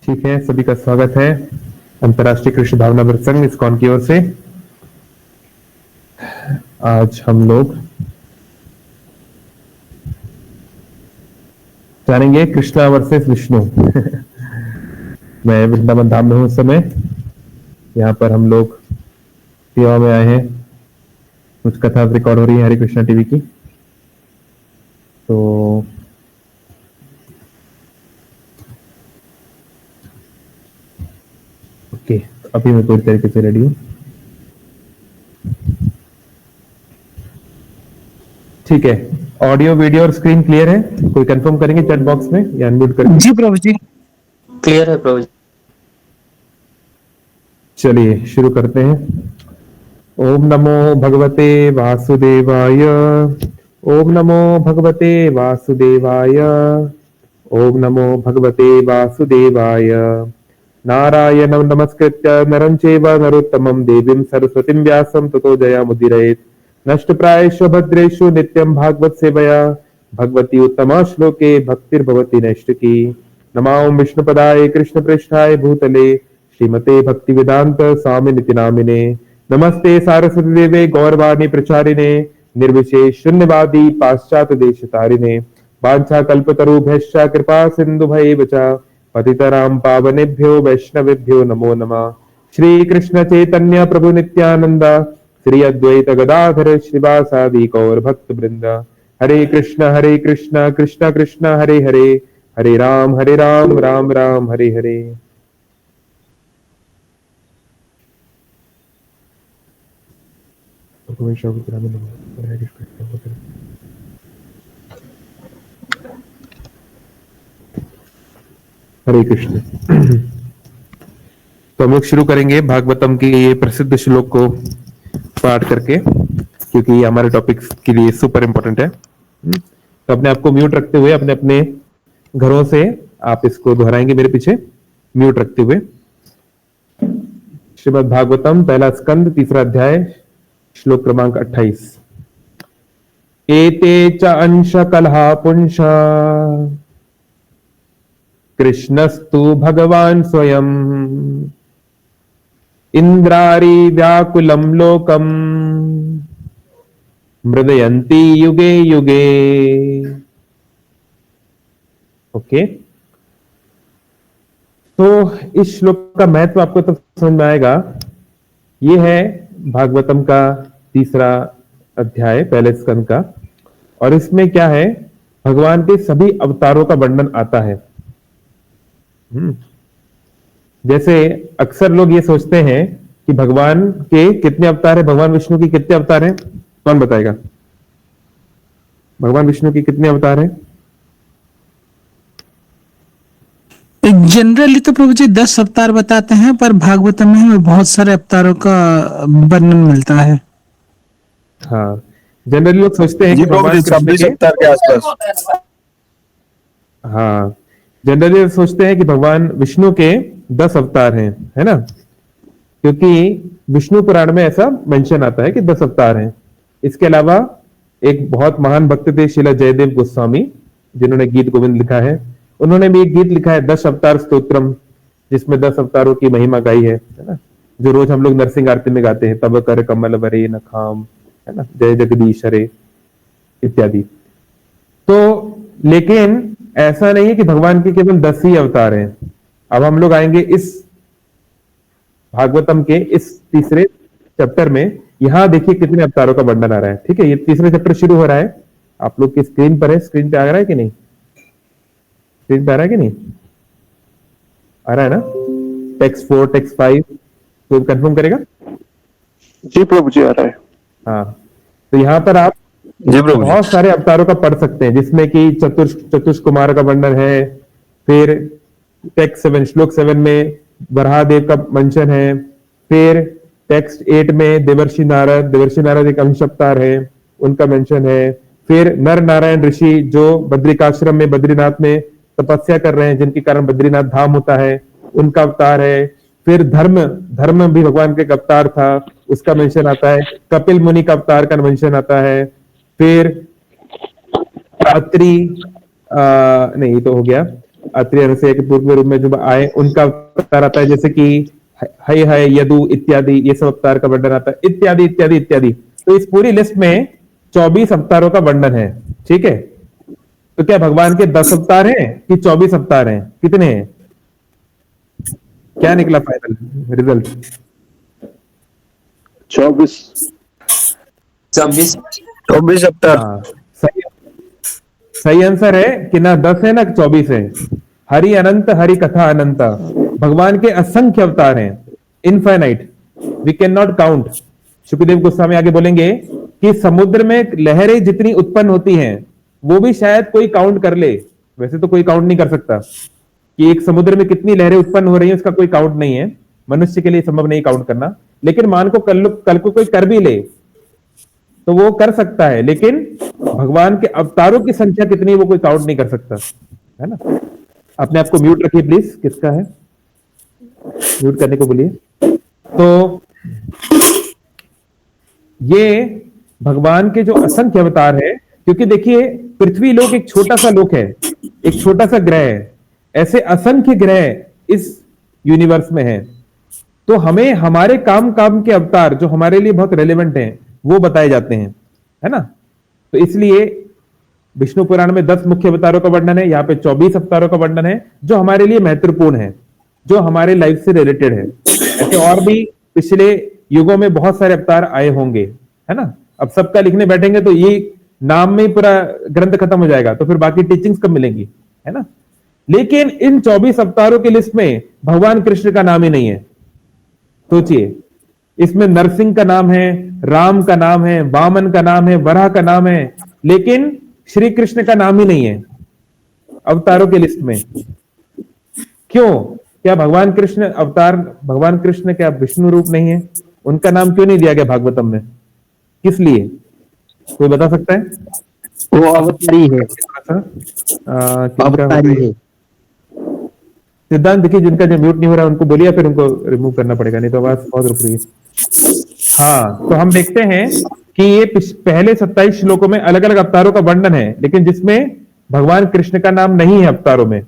ठीक है, सभी का स्वागत है अंतर्राष्ट्रीय कृष्ण भावनामृत संघ इस्कॉन की ओर से। आज हम लोग जानेंगे कृष्णा वर्सेस विष्णु। मैं वृंदावन धाम में हूं उस समय। यहाँ पर हम लोग सेवा में आए हैं। कुछ कथा रिकॉर्ड हो रही है हरे कृष्णा टीवी की। तो ओके, अभी मैं पूरी तरीके से रेडी हूँ। ठीक है, ऑडियो वीडियो और स्क्रीन क्लियर है? कोई कंफर्म करेंगे चैट बॉक्स में या अनम्यूट करेंगे? जी प्रभु जी, क्लियर है प्रभु जी। चलिए शुरू करते हैं। ओम नमो भगवते वासुदेवाय। ओम नमो भगवते वासुदेवाय। ओम नमो भगवते वासुदेवाय। नारायणं नमस्कृत्य नरं चैव नरोत्तमं देवीं सरस्वतीं व्यासं ततो जयमुदीरयेत्। नष्टप्रायेषु भद्रेषु नित्यं भागवत सेवया भगवती उत्तमा श्लोके भक्तिर्भवति नैष्टिकी। नमां विष्णुपदाय कृष्णप्रेष्ठाय भूतले श्रीमते भक्तिवेदांत स्वामिनिति नामिने। नमस्ते सारस्वती देवे गौरवाणी प्रचारिणे निर्विशेष शून्यवादी पाश्चात्य देश तारिणे। वाञ्छा कल्पतरुभ्यश्च कृपा सिन्धुभैव च पतितरां पावनेभ्यो वैष्णवेभ्यो नमो नमः। श्री कृष्ण चैतन्य प्रभु नित्यानंद श्री अद्वैत गदाधर श्रीवासादि गौर भक्त वृंद। हरे कृष्ण कृष्ण कृष्ण हरे हरे, हरे राम राम राम हरे हरे। हरे कृष्ण। तो हम लोग शुरू करेंगे भागवतम के ये प्रसिद्ध श्लोक को पाठ करके, क्योंकि ये हमारे टॉपिक के लिए सुपर इंपॉर्टेंट है। तो अपने आप को म्यूट रखते हुए अपने अपने घरों से आप इसको दोहराएंगे मेरे पीछे, म्यूट रखते हुए। श्रीमद् भागवतम पहला स्कंद तीसरा अध्याय श्लोक क्रमांक 28। एते च अंश कलहा पुंस कृष्णस्तु भगवान स्वयं इंद्रारी व्याकुलं लोकम मृदयन्ति युगे युगे। ओके, तो इस श्लोक का महत्व आपको तब समझ में आएगा। यह है भागवतम का तीसरा अध्याय पहले स्कंद का, और इसमें क्या है, भगवान के सभी अवतारों का वर्णन आता है। जैसे अक्सर लोग ये सोचते हैं कि भगवान के कितने अवतार हैं, भगवान विष्णु के कितने अवतार हैं? कौन बताएगा? भगवान विष्णु के कितने अवतार हैं? जनरली तो प्रभु जी 10 अवतार बताते हैं, पर भागवतम में हमें बहुत सारे अवतारों का वर्णन मिलता है। हाँ, जनरली लोग सोचते हैं कि भगवान 26 अवतार के आसपास। हाँ, जनरली सोचते हैं कि भगवान विष्णु के 10 अवतार हैं, है ना? क्योंकि विष्णु पुराण में ऐसा मेंशन आता है कि 10 अवतार हैं। इसके अलावा एक बहुत महान भक्त थे श्रीला जयदेव गोस्वामी, जिन्होंने गीत गोविंद लिखा है। उन्होंने भी एक गीत लिखा है 10 अवतार स्तोत्रम, जिसमें 10 अवतारों की महिमा गाई है ना? जो रोज हम लोग नरसिंह आरती में गाते हैं, तब कर कमल वरे नखाम, है ना, जय जगदीश हरे इत्यादि। तो लेकिन ऐसा नहीं है कि भगवान के केवल 10 ही अवतार हैं। अब हम लोग आएंगे इस भागवतम के इस तीसरे चैप्टर में। यहां देखिए कितने अवतारों का वर्णन आ रहा है। ठीक है, ये तीसरा चैप्टर शुरू हो रहा है। आप लोग की स्क्रीन पर है, स्क्रीन पे आ रहा है कि नहीं? स्क्रीन पे आ रहा है कि नहीं? आ रहा है ना? टेक्स्ट 4 टेक्स्ट 5 तो कंफर्म करेगा? जी प्रभु जी, आ रहा है। हाँ, तो यहाँ पर आप बहुत सारे अवतारों का पढ़ सकते हैं, जिसमें कि चतुष कुमार का वर्णन है। फिर टेक्स्ट 7 श्लोक 7 में वराहदेव का मेंशन है। फिर टेक्स्ट 8 में देवर्षि नारद एक अंश अवतार है, उनका मेंशन है। फिर नर नारायण ऋषि जो बद्रिकाश्रम में बद्रीनाथ में तपस्या कर रहे हैं, जिनके कारण बद्रीनाथ धाम होता है, उनका अवतार है। फिर धर्म भी भगवान का एक अवतार था, उसका मेंशन आता है। कपिल मुनि का अवतार का मेंशन आता है। फिर अत्रि नहीं, ये तो हो गया। अत्रि अनुसूया के पूर्व रूप में जो आए उनका अवतार आता है, जैसे कि हय हय यदु इत्यादि, ये सब अवतार का वर्णन आता है, इत्यादि इत्यादि इत्यादि। तो इस पूरी लिस्ट में 24 अवतारों का वर्णन है। ठीक है, तो क्या भगवान के 10 अवतार हैं कि 24 अवतार हैं? कितने हैं? क्या निकला फाइनल रिजल्ट? 24 26 24 अवतार। हाँ, सही सही आंसर है कि ना 10 है ना 24 है। हरि अनंत, हरि कथा अनंत। भगवान के असंख्य अवतार हैं, infinite, we can not count. Shukdev Goswami आगे बोलेंगे कि समुद्र में लहरें जितनी उत्पन्न होती हैं वो भी शायद कोई काउंट कर ले। वैसे तो कोई काउंट नहीं कर सकता कि एक समुद्र में कितनी लहरें उत्पन्न हो रही हैं, उसका कोई काउंट नहीं है, मनुष्य के लिए संभव नहीं काउंट करना। लेकिन मान को कल को कोई कर भी ले तो वो कर सकता है, लेकिन भगवान के अवतारों की संख्या कितनी वो कोई काउंट नहीं कर सकता, है ना। अपने आप को म्यूट रखिए प्लीज, किसका है म्यूट करने को बोलिए। तो ये भगवान के जो असंख्य अवतार है, क्योंकि देखिए पृथ्वी लोक एक छोटा सा लोक है, एक छोटा सा ग्रह है, ऐसे असंख्य ग्रह इस यूनिवर्स में है। तो हमें हमारे काम काम के अवतार जो हमारे लिए बहुत रेलेवेंट हैं वो बताए जाते हैं, है ना। तो इसलिए विष्णु पुराण में 10 मुख्य अवतारों का वर्णन है, यहाँ पे 24 अवतारों का वर्णन है जो हमारे लिए महत्वपूर्ण है, जो हमारे लाइफ से रिलेटेड है। ऐसे और भी पिछले युगों में बहुत सारे अवतार आए होंगे, है ना। अब सबका लिखने बैठेंगे तो ये नाम में ही पूरा ग्रंथ खत्म हो जाएगा, तो फिर बाकी टीचिंग्स कब मिलेंगी, है ना। लेकिन इन 24 अवतारों की लिस्ट में भगवान कृष्ण का नाम ही नहीं है। सोचिए, इसमें नरसिंह का नाम है, राम का नाम है, वामन का नाम है, वराह का नाम है, लेकिन श्री कृष्ण का नाम ही नहीं है अवतारों की लिस्ट में। क्यों? क्या भगवान कृष्ण अवतार, भगवान कृष्ण क्या विष्णु रूप नहीं है? उनका नाम क्यों नहीं दिया गया भागवतम में? किस लिए? कोई बता सकता है? वो अवतारी है, अवतारी है। सिद्धांत देखिए, जिनका जो म्यूट नहीं हो रहा उनको बोलिए, फिर उनको रिमूव करना पड़ेगा, नहीं तो आवाज बहुत रुक रही है। हाँ, तो हम देखते हैं कि ये पहले 27 श्लोकों में अलग अलग अवतारों का वर्णन है, लेकिन जिसमें भगवान कृष्ण का नाम नहीं है अवतारों में।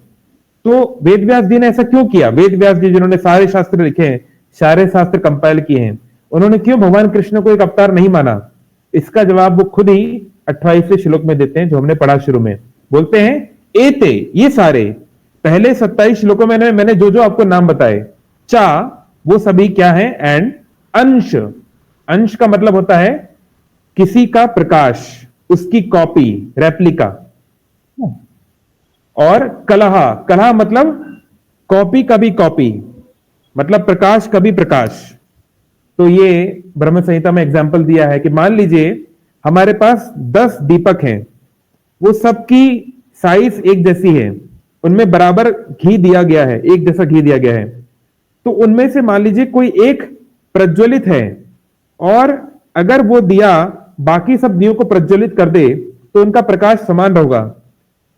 तो वेद व्यास जी ने ऐसा क्यों किया? वेद व्यास जी जिन्होंने सारे शास्त्र लिखे हैं, सारे शास्त्र कंपाइल किए हैं, उन्होंने क्यों भगवान कृष्ण को एक अवतार नहीं माना? इसका जवाब वो खुद ही 28वें श्लोक में देते हैं, जो हमने पढ़ा शुरू में। बोलते हैं एते, ये सारे पहले 27 श्लोकों में मैंने जो जो आपको नाम बताए, चा वो सभी क्या है, एंड अंश, अंश का मतलब होता है किसी का प्रकाश, उसकी कॉपी, रेप्लिका। और कलहा, कलहा मतलब कॉपी का भी कॉपी, मतलब प्रकाश का भी प्रकाश। तो ये ब्रह्म संहिता में एग्जाम्पल दिया है कि मान लीजिए हमारे पास 10 दीपक हैं, वो सबकी साइज एक जैसी है, उनमें बराबर घी दिया गया है, एक जैसा घी दिया गया है। तो उनमें से मान लीजिए कोई एक प्रज्वलित है, और अगर वो दिया बाकी सब दियों को प्रज्वलित कर दे तो उनका प्रकाश समान होगा।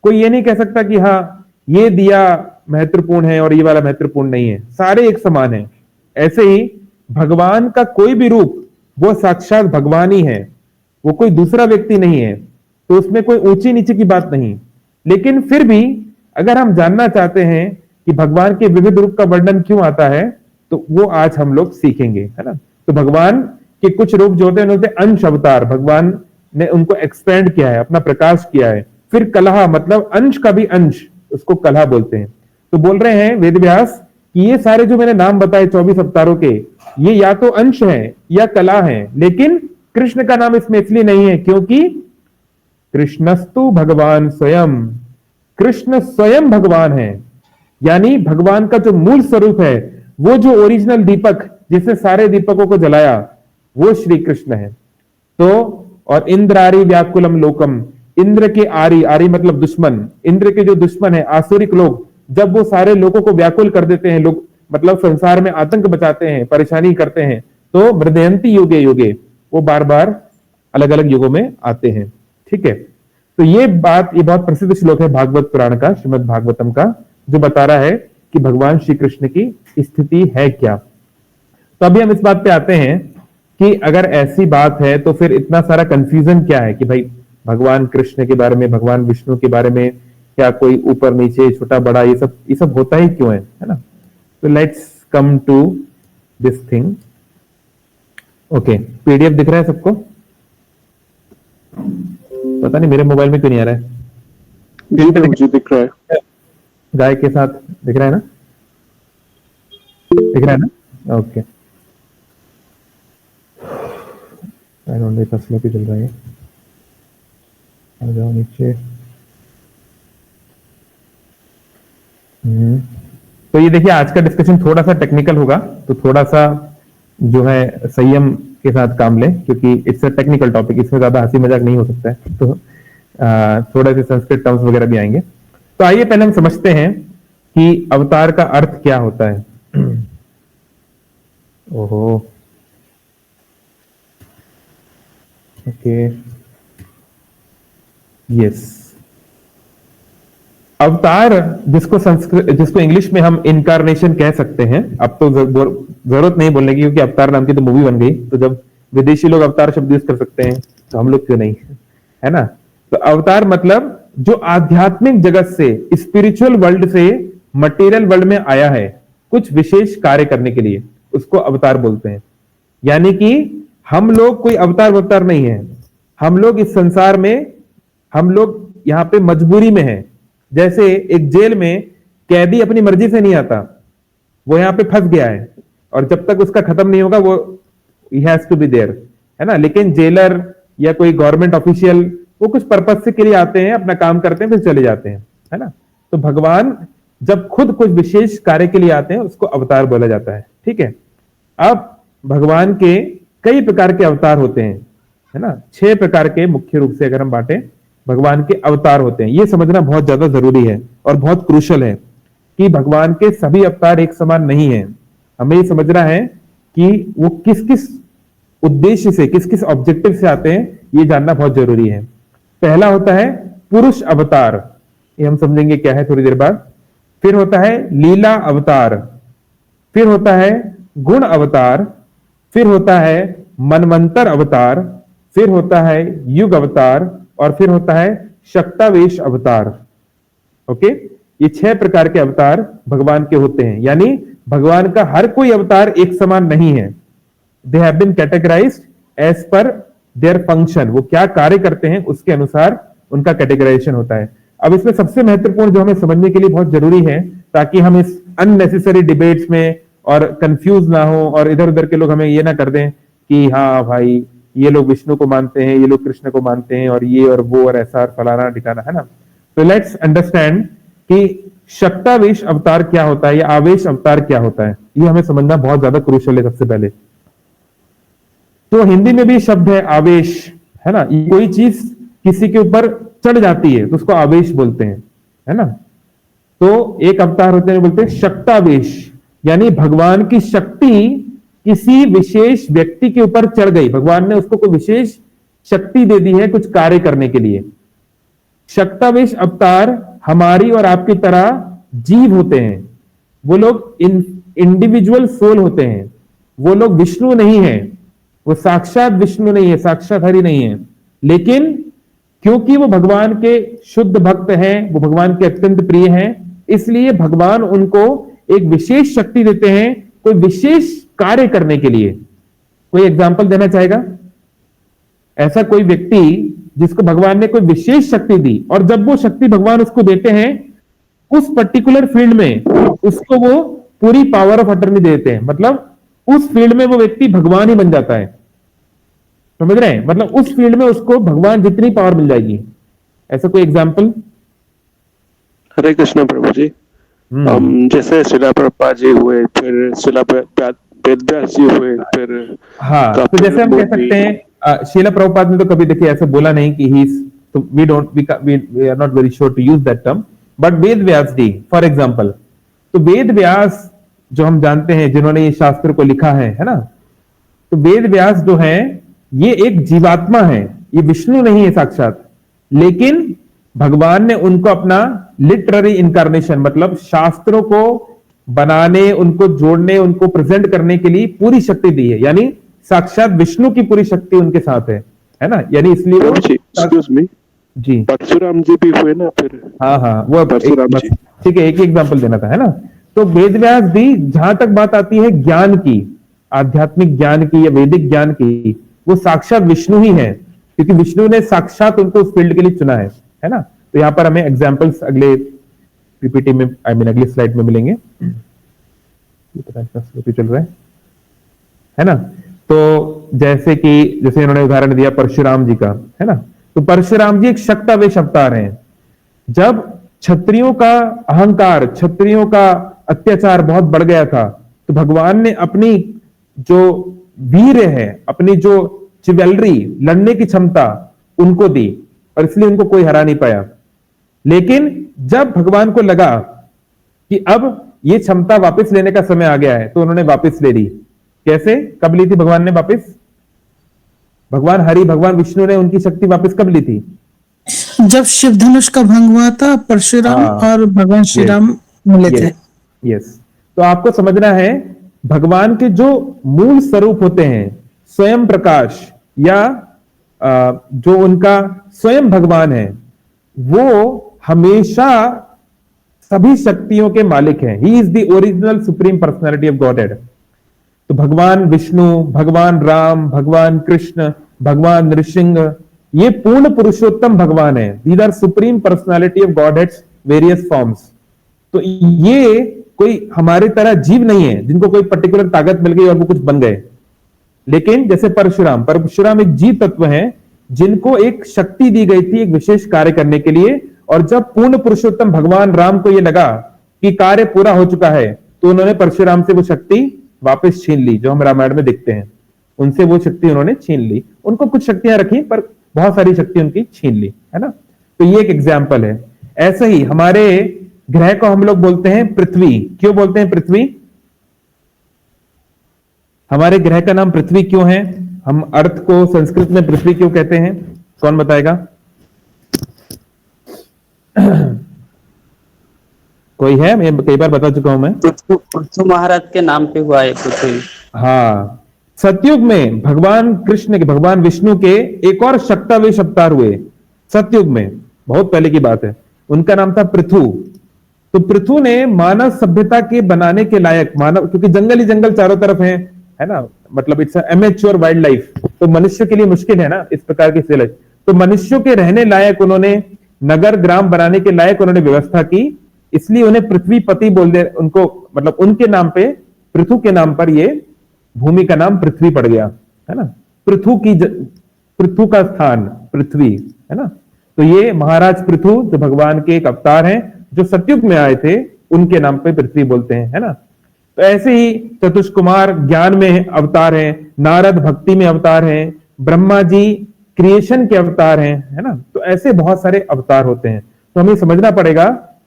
कोई ये नहीं कह सकता कि हाँ ये दिया महत्वपूर्ण है और ये वाला महत्वपूर्ण नहीं है, सारे एक समान है। ऐसे ही भगवान का कोई भी रूप वो साक्षात भगवान ही है, वो कोई दूसरा व्यक्ति नहीं है, तो उसमें कोई ऊंची नीचे की बात नहीं। लेकिन फिर भी अगर हम जानना चाहते हैं कि भगवान के विविध रूप का वर्णन क्यों आता है, तो वो आज हम लोग सीखेंगे, है ना। तो भगवान के कुछ रूप जो होते हैं उनके अंश अवतार, भगवान ने उनको एक्सपेंड किया है, अपना प्रकाश किया है। फिर कलहा मतलब अंश का भी अंश, उसको कलहा बोलते हैं। तो बोल रहे हैं वेदव्यास कि ये सारे जो मैंने नाम बताए 24 अवतारों के, ये या तो अंश है या कला है, लेकिन कृष्ण का नाम इसमें इसलिए नहीं है क्योंकि कृष्णस्तु भगवान स्वयं, कृष्ण स्वयं भगवान है। यानी भगवान का जो मूल स्वरूप है, वो जो ओरिजिनल दीपक जिसने सारे दीपकों को जलाया, वो श्री कृष्ण है। तो और इंद्रारी व्याकुलम लोकम, इंद्र के आरी, आरी मतलब दुश्मन, इंद्र के जो दुश्मन है आसुरिक लोग, जब वो सारे लोगों को व्याकुल कर देते हैं, लोग मतलब संसार में आतंक बचाते हैं, परेशानी करते हैं, तो मृदयंती युगे युगे, वो बार बार अलग अलग युगों में आते हैं। ठीक है, तो ये बात, ये बहुत प्रसिद्ध श्लोक है भागवत पुराण का, श्रीमद् भागवतम का, जो बता रहा है कि भगवान श्री कृष्ण की स्थिति है क्या। तो अभी हम इस बात पे आते हैं कि अगर ऐसी बात है तो फिर इतना सारा कंफ्यूजन क्या है कि भाई भगवान कृष्ण के बारे में, भगवान विष्णु के बारे में क्या कोई ऊपर नीचे छोटा बड़ा ये सब होता ही क्यों है ना? तो let's come to this thing. Okay, PDF दिख रहा है सबको? पता नहीं मेरे मोबाइल में क्यों नहीं आ रहा है। जी प्रभु जी दिख रहा है। गाय के साथ दिख रहा है ना? दिख रहा है ना? ओके, आई डोंट नो इतना स्लो क्यों चल रहा है। आ जाओ नीचे। तो ये देखिए, आज का डिस्कशन थोड़ा सा टेक्निकल होगा, तो थोड़ा सा जो है संयम के साथ काम लें, क्योंकि इट्स अ टेक्निकल टॉपिक, इसमें ज्यादा हंसी मजाक नहीं हो सकता है। तो थोड़े से संस्कृत टर्म्स वगैरह भी आएंगे। तो आइए पहले हम समझते हैं कि अवतार का अर्थ क्या होता है। ओहो, ओके, यस। अवतार जिसको इंग्लिश में हम इनकारनेशन कह सकते हैं। अब तो जरूरत नहीं बोलने की, क्योंकि अवतार नाम की तो मूवी बन गई, तो जब विदेशी लोग अवतार शब्द यूज कर सकते हैं तो हम लोग क्यों नहीं, है ना? तो अवतार मतलब जो आध्यात्मिक जगत से, स्पिरिचुअल वर्ल्ड से मटेरियल वर्ल्ड में आया है कुछ विशेष कार्य करने के लिए, उसको अवतार बोलते हैं। यानी कि हम लोग कोई अवतार नहीं है। हम लोग इस संसार में, हम लोग यहां पे मजबूरी में हैं। जैसे एक जेल में कैदी अपनी मर्जी से नहीं आता, वो यहां पे फंस गया है, और जब तक उसका खत्म नहीं होगा वो ही हैज टू बी देयर, है ना? लेकिन जेलर या कोई गवर्नमेंट ऑफिशियल वो कुछ पर्पज से के लिए आते हैं, अपना काम करते हैं, फिर चले जाते हैं, है ना? तो भगवान जब खुद कुछ विशेष कार्य के लिए आते हैं उसको अवतार बोला जाता है। ठीक है, अब भगवान के कई प्रकार के अवतार होते हैं, है ना? 6 प्रकार के मुख्य रूप से अगर हम बांटे, भगवान के अवतार होते हैं। ये समझना बहुत ज्यादा जरूरी है और बहुत क्रूशल है कि भगवान के सभी अवतार एक समान नहीं है। हमें ये समझना है कि वो किस किस उद्देश्य से, किस किस ऑब्जेक्टिव से आते हैं, ये जानना बहुत जरूरी है। पहला होता है पुरुष अवतार, ये हम समझेंगे क्या है थोड़ी देर बाद। फिर होता है लीला अवतार, फिर होता है गुण अवतार, फिर होता है मनवंतर अवतार, फिर होता है युग अवतार, और फिर होता है शक्तावेश अवतार। ओके, ये 6 प्रकार के अवतार भगवान के होते हैं। यानी भगवान का हर कोई अवतार एक समान नहीं है। They have been categorised as per their function, वो क्या कार्य करते हैं उसके अनुसार उनका कैटेगराइजेशन होता है। अब इसमें सबसे महत्वपूर्ण जो हमें समझने के लिए बहुत जरूरी है, ताकि हम इस अननेसेसरी डिबेट्स में और कंफ्यूज ना हो, और इधर उधर के लोग हमें ये ना कर दें कि हाँ भाई ये लोग विष्णु को मानते हैं, ये लोग कृष्ण को मानते हैं, और ये और वो और ऐसा और फलाना ठिकाना, है ना? तो लेट्स अंडरस्टैंड कि शक्तावेश अवतार क्या होता है या आवेश अवतार क्या होता है, ये हमें समझना बहुत ज्यादा क्रूशियल है। सबसे पहले तो हिंदी में भी शब्द है आवेश, है ना? कोई चीज किसी के ऊपर चढ़ जाती है तो उसको आवेश बोलते हैं, है ना? तो एक अवतार होते हैं बोलते हैं शक्तावेश, यानी भगवान की शक्ति किसी विशेष व्यक्ति के ऊपर चढ़ गई, भगवान ने उसको कोई विशेष शक्ति दे दी है कुछ कार्य करने के लिए। शक्तावेश अवतार हमारी और आपकी तरह जीव होते हैं। वो लोग इंडिविजुअल सोल होते हैं। वो लोग विष्णु नहीं है, वो साक्षात विष्णु नहीं है, साक्षात हरि नहीं है, लेकिन क्योंकि वो भगवान के शुद्ध भक्त हैं, वो भगवान के अत्यंत प्रिय हैं, इसलिए भगवान उनको एक विशेष शक्ति देते हैं कोई विशेष कार्य करने के लिए। कोई एग्जाम्पल देना चाहेगा? ऐसा कोई व्यक्ति जिसको भगवान ने कोई विशेष शक्ति दी, और जब वो शक्ति भगवान उसको देते हैं उस पर्टिकुलर फील्ड में उसको वो पूरी पावर ऑफ अटर्नी देते हैं। मतलब उस फील्ड में वो व्यक्ति भगवान ही बन जाता है। समझ रहे हैं? मतलब उस फील्ड में उसको भगवान जितनी पावर मिल जाएगी। ऐसा कोई एग्जाम्पल? हरे कृष्ण प्रभु जी। जैसे शिला प्रभुपाद जी हुए, फिर शिला वेदव्यास जी हुए, फिर हाँ, तो जैसे हम कह सकते हैं शिला प्रभुपाद ने तो कभी देखिए ऐसे बोला नहीं कि ही, तो we are not very sure to use that term, but Ved Vyas ji for example. तो वेद व्यास जो हम जानते हैं जिन्होंने ये शास्त्र को लिखा है ना? तो वेद व्यास जो है ये एक जीवात्मा है, ये विष्णु नहीं है साक्षात, लेकिन भगवान ने उनको अपना लिटरेरी इनकारनेशन, मतलब शास्त्रों को बनाने, उनको जोड़ने, उनको प्रेजेंट करने के लिए पूरी शक्ति दी है। यानी साक्षात विष्णु की पूरी शक्ति उनके साथ है ना? यानी इसलिए एक्सक्यूज मी, जी परशुराम जी भी हुए ना फिर। हाँ हाँ, वो अब परशुराम जी। ठीक है, एक ही एग्जांपल देना था, है ना। तो वेद व्यास भी, जहां तक बात आती है ज्ञान की, आध्यात्मिक ज्ञान की या वैदिक ज्ञान की, वो साक्षात विष्णु ही है, क्योंकि विष्णु ने साक्षात उनको उस फील्ड के लिए चुना है ना। तो यहाँ पर हमें एग्जाम्पल्स अगले पीपीटी में, आई मीन अगली स्लाइड में मिलेंगे। ये पता नहीं कहाँ slow चल रहा है ना। तो जैसे इन्होंने उदाहरण दिया परशुराम जी का, है ना। तो परशुराम जी एक शक्तावेश अवतार हैं। जब क्षत्रियों का अहंकार, क्षत्रियों का अत्याचार बहुत बढ़ गया था, तो भगवान ने अपनी जो वीर है, अपनी जो चिवेलरी, लड़ने की क्षमता उनको दी, और इसलिए उनको कोई हरा नहीं पाया। लेकिन जब भगवान को लगा कि अब ये क्षमता वापस लेने का समय आ गया है, तो उन्होंने वापस ले ली। कैसे, कब ली थी भगवान ने वापस? भगवान विष्णु ने उनकी शक्ति वापस कब ली थी? जब शिव धनुष का भंग हुआ था, परशुराम हाँ, और भगवान श्री राम मिले थे। यस। तो आपको समझना है, भगवान के जो मूल स्वरूप होते हैं, स्वयं प्रकाश या जो उनका स्वयं भगवान है, वो हमेशा सभी शक्तियों के मालिक हैं। He is the original supreme personality of godhead. तो भगवान विष्णु, भगवान राम, भगवान कृष्ण, भगवान नृसिंह, ये पूर्ण पुरुषोत्तम भगवान है। These are supreme personality of Godheads various forms. तो ये कोई हमारे तरह जीव नहीं है जिनको कोई पर्टिकुलर ताकत मिल गई और वो कुछ बन गए। लेकिन जैसे परशुराम एक जीव तत्व है जिनको एक शक्ति दी गई थी एक विशेष कार्य करने के लिए, और जब पूर्ण पुरुषोत्तम भगवान राम को यह लगा कि कार्य पूरा हो चुका है, तो उन्होंने परशुराम से वो शक्ति वापस छीन ली, जो हम रामायण में देखते हैं। उनसे वो शक्ति उन्होंने छीन ली। उनको कुछ शक्तियां रखी, पर बहुत सारी शक्ति उनकी छीन ली, है ना। तो ये एक एग्जाम्पल है। ऐसे ही हमारे ग्रह को हम लोग बोलते हैं पृथ्वी। क्यों बोलते हैं पृथ्वी? हमारे ग्रह का नाम पृथ्वी क्यों है? हम अर्थ को संस्कृत में पृथ्वी क्यों कहते हैं? कौन बताएगा? कोई है? मैं कई बार बता चुका हूं मैं। पृथु महाराज के नाम पे हुआ है पृथ्वी। हाँ, सतयुग में भगवान कृष्ण के, भगवान विष्णु के एक और शक्तावेश अवतार हुए सतयुग में, बहुत पहले की बात है। उनका नाम था पृथु। तो पृथु ने मानव सभ्यता के बनाने के लायक, मानव, क्योंकि जंगल ही जंगल चारों तरफ है ना, मतलब इट्स एमेच्योर वाइल्ड लाइफ, तो मनुष्य के लिए मुश्किल है ना इस प्रकार की विलेज। तो मनुष्यों के रहने लायक उन्होंने, नगर ग्राम बनाने के लायक उन्होंने व्यवस्था की, इसलिए उन्हें पृथ्वीपति बोल दे उनको, मतलब उनके नाम पे, पृथु के नाम पर ये भूमि का नाम पृथ्वी पड़ गया, है ना। पृथु का स्थान पृथ्वी, है ना। तो ये महाराज पृथु जो भगवान के एक अवतार हैं, जो सतयुग में आए थे, उनके नाम पे पृथ्वी बोलते हैं, है ना। तो ऐसे ही चतुष्कुमार ज्ञान में अवतार हैं, नारद भक्ति में अवतार हैं, ब्रह्मा जी क्रिएशन के अवतार हैं, है ना। तो ऐसे बहुत सारे अवतार होते हैं। तो हमें समझना पड़ेगा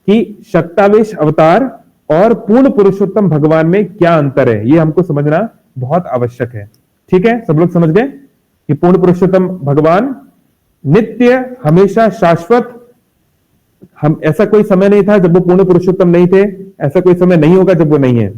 कि शक्तावेश अवतार और पूर्ण पुरुषोत्तम भगवान में क्या अंतर है, ये हमको समझना बहुत आवश्यक है। ठीक है, सब लोग समझ गए कि पूर्ण पुरुषोत्तम भगवान नित्य, हमेशा, शाश्वत। हम, ऐसा कोई समय नहीं था जब वो पूर्ण पुरुषोत्तम नहीं थे, ऐसा कोई समय नहीं होगा जब वो नहीं है।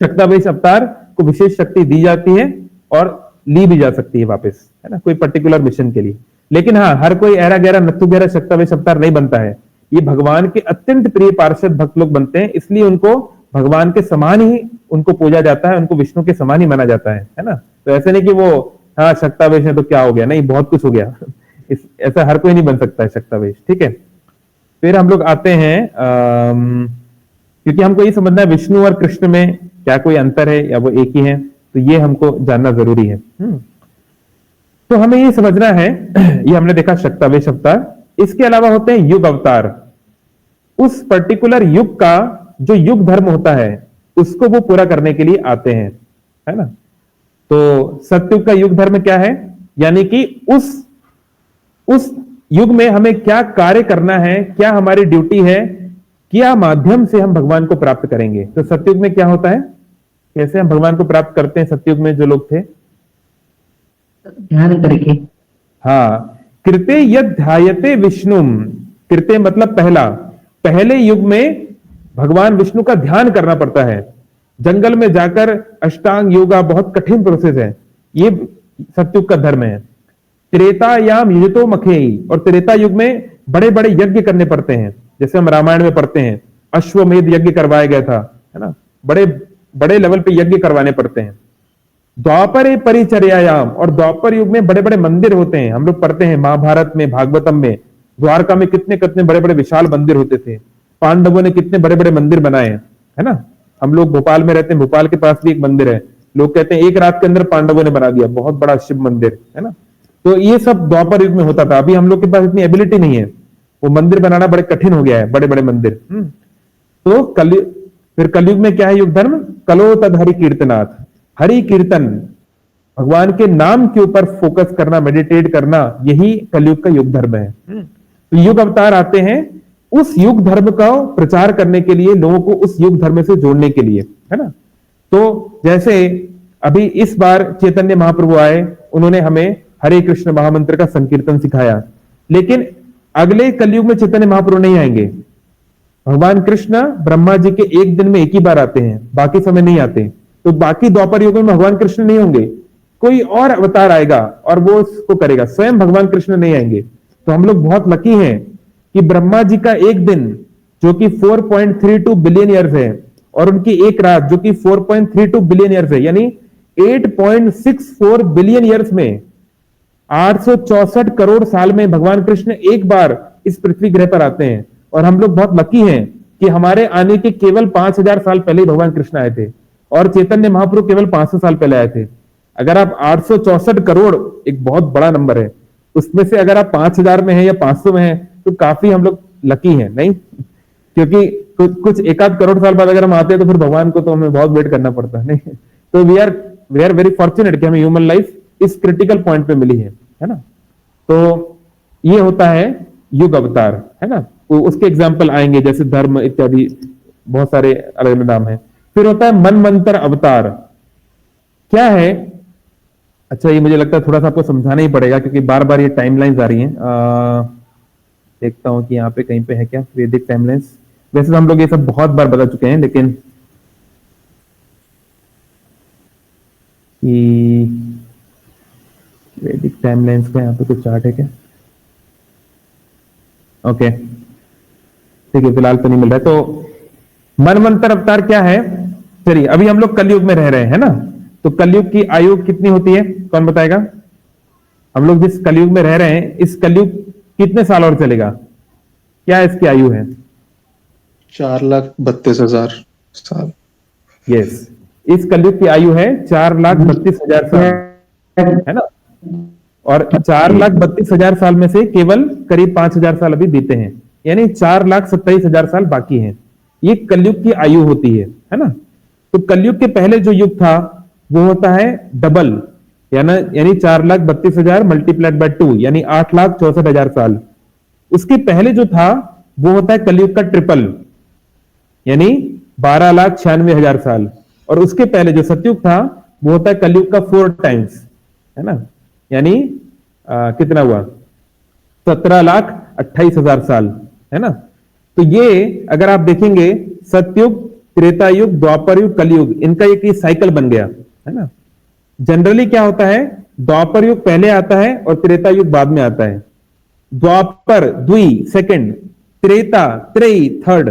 शक्तावेश अवतार को विशेष शक्ति दी जाती है और ली भी जा सकती है वापस, है ना, कोई पर्टिकुलर मिशन के लिए। लेकिन हाँ, हर कोई ऐरा गहरा नत्थु गहरा शक्तावेश अवतार नहीं बनता है। ये भगवान के अत्यंत प्रिय पार्षद भक्त लोग बनते हैं, इसलिए उनको भगवान के समान ही उनको पूजा जाता है, उनको विष्णु के समान ही माना जाता है ना। तो ऐसे नहीं कि वो, हाँ शक्तावेश है तो क्या हो गया, नहीं, बहुत कुछ हो गया। ऐसा हर कोई नहीं बन सकता है शक्तावेश। ठीक है, फिर हम लोग आते हैं, क्योंकि हमको ये समझना है विष्णु और कृष्ण में क्या कोई अंतर है या वो एक ही है, तो ये हमको जानना जरूरी है। तो हमें ये समझना है, ये हमने देखा शक्तावेश अवतार। इसके अलावा होते हैं युग अवतार। उस पर्टिकुलर युग का जो युग धर्म होता है उसको वो पूरा करने के लिए आते हैं, है ना। तो सतयुग का युग धर्म क्या है, यानी कि उस युग में हमें क्या कार्य करना है, क्या हमारी ड्यूटी है, क्या माध्यम से हम भगवान को प्राप्त करेंगे। तो सतयुग में क्या होता है, कैसे हम भगवान को प्राप्त करते हैं सतयुग में जो लोग थे? ध्यान करके। हाँ, कृते यद ध्यायते विष्णुम। कृते मतलब पहले युग में भगवान विष्णु का ध्यान करना पड़ता है। जंगल में जाकर अष्टांग योगा बहुत कठिन प्रोसेस है, ये सतयुग का धर्म है। त्रेतायाम युजतो मखेई, और त्रेता युग में बड़े बड़े यज्ञ करने पड़ते हैं, जैसे हम रामायण में पढ़ते हैं अश्वमेध यज्ञ करवाया गया था, है ना, बड़े बड़े लेवल पे यज्ञ करवाने पड़ते हैं। द्वापरे परिचर्यायाम, और द्वापर युग में बड़े बड़े मंदिर होते हैं, हम लोग पढ़ते हैं महाभारत में, भागवतम में, द्वारका में कितने कितने बड़े बड़े विशाल मंदिर होते थे, पांडवों ने कितने बड़े बड़े मंदिर बनाए हैं, है ना। हम लोग भोपाल में रहते हैं, भोपाल के पास भी एक मंदिर है, लोग कहते हैं एक रात के अंदर पांडवों ने बना दिया, बहुत बड़ा शिव मंदिर, है ना। तो ये सब द्वापर युग में होता था। अभी हम लोग के पास इतनी एबिलिटी नहीं है, वो मंदिर बनाना बड़े कठिन हो गया है, बड़े बड़े मंदिर। तो फिर कलयुग में क्या है युग धर्म? कलो तद हरि कीर्तनाथ, हरि कीर्तन, भगवान के नाम के ऊपर फोकस करना, मेडिटेट करना, यही कलयुग का युग धर्म है। तो युग अवतार आते हैं उस युग धर्म का प्रचार करने के लिए, लोगों को उस युग धर्म से जोड़ने के लिए, है ना। तो जैसे अभी इस बार चैतन्य महाप्रभु आए, उन्होंने हमें हरे कृष्ण महामंत्र का संकीर्तन सिखाया, लेकिन अगले कलयुग में चैतन्य महाप्रभु नहीं आएंगे। भगवान कृष्ण ब्रह्मा जी के एक दिन में एक ही बार आते हैं, बाकी समय नहीं आते। तो बाकी द्वापर युग में भगवान कृष्ण नहीं होंगे, कोई और अवतार आएगा और वो उसको करेगा, स्वयं भगवान कृष्ण नहीं आएंगे। तो हम लोग बहुत लकी हैं कि ब्रह्मा जी का एक दिन जो कि 4.32 बिलियन ईयर्स है, और उनकी एक रात जो कि 4.32 बिलियन ईयर्स है, यानी 8.64 बिलियन ईयर्स में 864 करोड़ साल में भगवान कृष्ण एक बार इस पृथ्वी ग्रह पर आते हैं। और हम लोग बहुत लकी हैं कि हमारे आने के केवल 5000 साल पहले ही भगवान कृष्ण आए थे, और चैतन्य महाप्रभु केवल 500 साल पहले आए थे। अगर आप 864 करोड़, एक बहुत बड़ा नंबर है, उसमें से अगर आप 5000 में है या 500 में है, तो काफी हम लोग लकी हैं, नहीं? क्योंकि कुछ एक आध करोड़ साल बाद अगर हम आते हैं तो फिर भगवान को तो हमें बहुत वेट करना पड़ता है, नहीं? तो वी आर वेरी फॉर्चुनेट कि हमें ह्यूमन लाइफ इस क्रिटिकल पॉइंट पे मिली है ना। तो ये होता है युग अवतार, है ना। तो उसके एग्जाम्पल आएंगे, जैसे धर्म इत्यादि, बहुत सारे अलग अलग नाम है। फिर होता है मनवंतर अवतार। क्या है? अच्छा, ये मुझे लगता है थोड़ा सा आपको समझाना ही पड़ेगा, क्योंकि बार बार ये टाइमलाइंस आ रही हैं। देखता हूं कि यहाँ पे कहीं पे है क्या वैदिक टाइमलाइंस। वैसे तो हम लोग ये सब बहुत बार बता चुके हैं, लेकिन वैदिक टाइमलाइंस का यहाँ पे कुछ चार्ट है क्या? ओके, ठीक है, फिलहाल तो नहीं मिल रहा है। तो मनवंतर अवतार क्या है? चलिए, अभी हम लोग कलयुग में रह रहे हैं, है ना। तो कलयुग की आयु कितनी होती है, कौन बताएगा? हम लोग जिस कलयुग में रह रहे हैं, इस कलयुग कितने साल और चलेगा? क्या इसकी आयु है? 4,32,000 साल। यस, इस कलयुग की आयु है 4,32,000 साल, है ना। और 4,32,000 साल में से केवल करीब 5,000 साल अभी बीते हैं, यानी 4,27,000 साल बाकी हैं। ये कलयुग की आयु होती है ना। तो कलयुग के पहले जो युग था वो होता है डबल, यानी 4,32,000 मल्टीप्लाइड बाय 2, यानी 8,64,000 साल। उसके पहले जो था वो होता है कलयुग का ट्रिपल, यानी 12,96,000 साल। और उसके पहले जो सतयुग था वो होता है कलयुग का 4 टाइम्स, है ना, यानी कितना हुआ? 17,28,000 साल, है ना। तो ये अगर आप देखेंगे, सतयुग, त्रेता युग, द्वापर युग, कलयुग, इनका एक ही साइकिल बन गया, है ना। जनरली क्या होता है, द्वापर युग पहले आता है और त्रेता युग बाद में आता है। द्वापर द्वि सेकंड, त्रेता त्रेई थर्ड।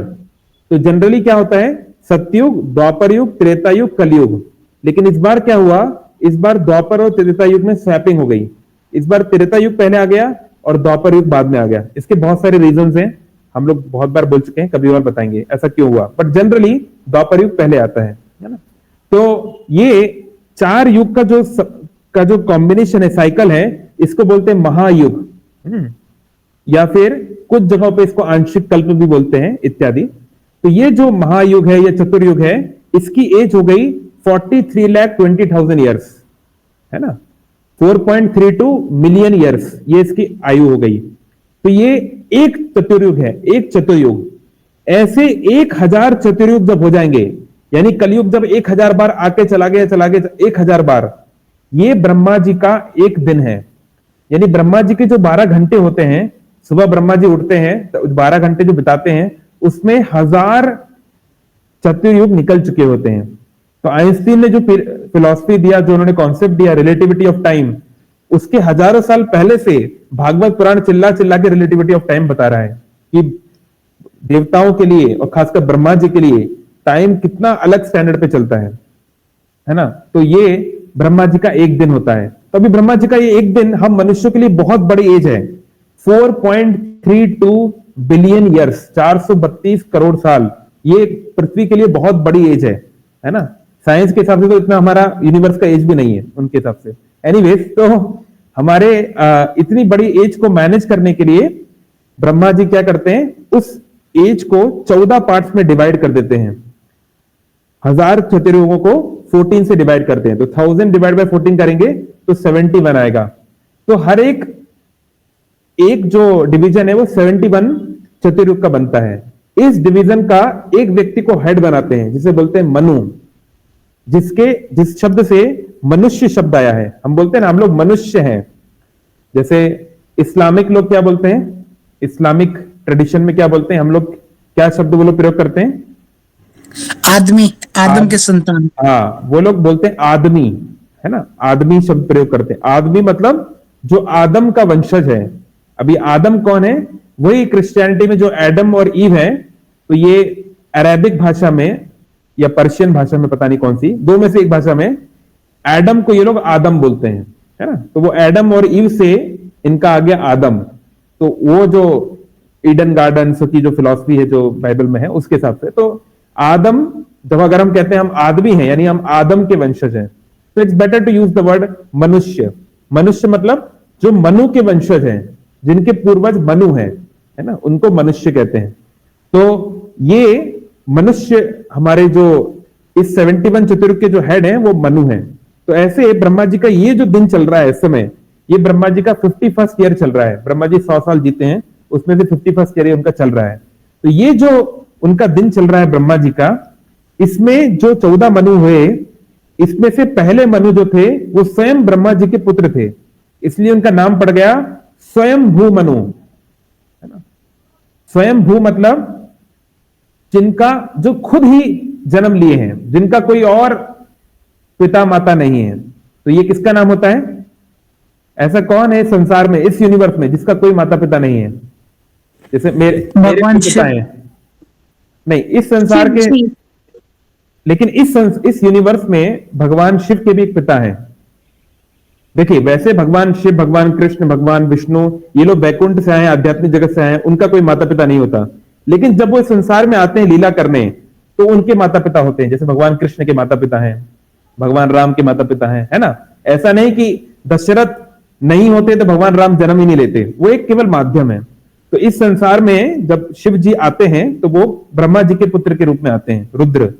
तो जनरली क्या होता है, सतयुग, द्वापर युग, त्रेता युग, कलयुग। लेकिन इस बार क्या हुआ, इस बार द्वापर और त्रेता युग में स्वैपिंग हो गई। इस बार त्रेता युग पहले आ गया और द्वापर युग बाद में आ गया। इसके बहुत सारे रीजंस हैं, हम लोग बहुत बार बोल चुके हैं, कभी और बताएंगे ऐसा क्यों हुआ, बट जनरली द्वापर युग पहले आता है ना। तो ये 4 युग का जो कॉम्बिनेशन है, साइकिल है, इसको बोलते हैं महायुग, या फिर कुछ जगहों पे इसको आंशिक कल्प भी बोलते हैं इत्यादि। तो ये जो महायुग है या चतुर्युग है, इसकी एज हो गई 43,20,000 ईयर्स, है ना। 4.32 मिलियन ईयर्स ये इसकी आयु हो गई। तो ये एक चतुर्युग है, एक चतुर्युग। ऐसे 1,000 चतुर्युग जब हो जाएंगे, यानी कलयुग जब 1,000 बार आके चला गया 1,000 बार, ये ब्रह्मा जी का एक दिन है। यानी ब्रह्मा जी के जो 12 घंटे होते हैं, सुबह ब्रह्मा जी उठते हैं तो 12 घंटे जो बिताते हैं, उसमें 1,000 चतुर्युग निकल चुके होते हैं। तो आइंस्टीन ने जो फिलॉसफी दिया, जो उन्होंने कॉन्सेप्ट दिया रिलेटिविटी ऑफ टाइम, उसके हजारों साल पहले से भागवत पुराण चिल्ला चिल्ला के रिलेटिविटी ऑफ टाइम बता रहा है कि देवताओं के लिए और खासकर ब्रह्मा जी के लिए टाइम कितना अलग स्टैंडर्ड पे चलता है ना। तो ये ब्रह्मा जी का एक दिन होता है। तो अभी ब्रह्मा जी का ये एक दिन हम मनुष्यों के लिए बहुत बड़ी एज है, 4.32 बिलियन ईयर्स, 432 करोड़ साल। ये पृथ्वी के लिए बहुत बड़ी एज है ना। साइंस के हिसाब से तो इतना हमारा यूनिवर्स का एज भी नहीं है उनके हिसाब से। एनीवेज, तो हमारे इतनी बड़ी एज को मैनेज करने के लिए ब्रह्मा जी क्या करते हैं, उस एज को 14 पार्ट्स में डिवाइड कर देते हैं। 1000 चतुर्युगों को 14 से डिवाइड करते हैं, तो 1000 डिवाइड बाय 14 करेंगे तो 71 आएगा। तो हर एक जो डिवीजन है वो 71 चतुर्युग का बनता है। इस डिवीजन का एक व्यक्ति को हेड बनाते हैं जिसे बोलते हैं मनु, जिस शब्द से मनुष्य शब्द आया है। हम बोलते हैं ना, हम लोग मनुष्य हैं। जैसे इस्लामिक लोग क्या बोलते हैं, इस्लामिक ट्रेडिशन में क्या बोलते हैं हम लोग, क्या शब्द वो लोग प्रयोग करते हैं? आदमी, आदम के संतान। हाँ, वो लोग बोलते हैं आदमी, है ना, आदमी शब्द प्रयोग करते हैं। आदमी मतलब जो आदम का वंशज है। अभी आदम कौन है? वही क्रिश्चियनिटी में जो एडम और ईव है। तो ये अरेबिक भाषा में या पर्शियन भाषा में, पता नहीं कौन सी, दो में से एक भाषा में एडम को ये लोग आदम बोलते हैं, है ना। तो वो एडम और ईव से इनका आ गया आदम। तो वो जो ईडन गार्डन की जो फिलॉसफी है जो बाइबल में है उसके हिसाब से, तो आदम, जब अगर हम कहते हैं हम आदमी हैं यानी हम आदम के वंशज हैं, तो it's better to use the word manushya. मनुष्य मतलब जो मनु के वंशज हैं, जिनके पूर्वज मनु है ना, उनको मनुष्य कहते हैं। तो ये मनुष्य हमारे जो इस 71 चतुर्युग के जो हेड हैं वो मनु हैं। तो ऐसे ब्रह्मा जी का ये जो दिन चल रहा है इस समय, ये ब्रह्मा जी का 51st ईयर चल रहा है। ब्रह्मा जी 100 साल जीते हैं, उसमें से 51st ईयर उनका चल रहा है। तो ये जो उनका दिन चल रहा है ब्रह्मा जी का, इसमें जो 14 मनु हुए, इसमें से पहले मनु जो थे वो स्वयं ब्रह्मा जी के पुत्र थे, इसलिए उनका नाम पड़ गया स्वयं भू मनु, है ना। स्वयं भू मतलब जिनका जो खुद ही जन्म लिए हैं, जिनका कोई और पिता माता नहीं है। तो ये किसका नाम होता है? ऐसा कौन है संसार में, इस यूनिवर्स में, जिसका कोई माता पिता नहीं है? जैसे मेरे पिता हैं, नहीं इस संसार के, लेकिन इस यूनिवर्स में भगवान शिव के भी एक पिता हैं। देखिए, वैसे भगवान शिव, भगवान कृष्ण, भगवान विष्णु, ये लोग वैकुंठ से आए, आध्यात्मिक जगत से आए, उनका कोई माता पिता नहीं होता। लेकिन जब वो इस संसार में आते हैं लीला करने, तो उनके माता पिता होते हैं। जैसे भगवान कृष्ण के माता पिता हैं, भगवान राम के माता पिता हैं, है ना। ऐसा नहीं कि दशरथ नहीं होते तो भगवान राम जन्म ही नहीं लेते, वो एक केवल माध्यम है। तो इस संसार में जब शिव जी आते हैं तो वो ब्रह्मा जी के पुत्र के रूप में आते हैं, रुद्र।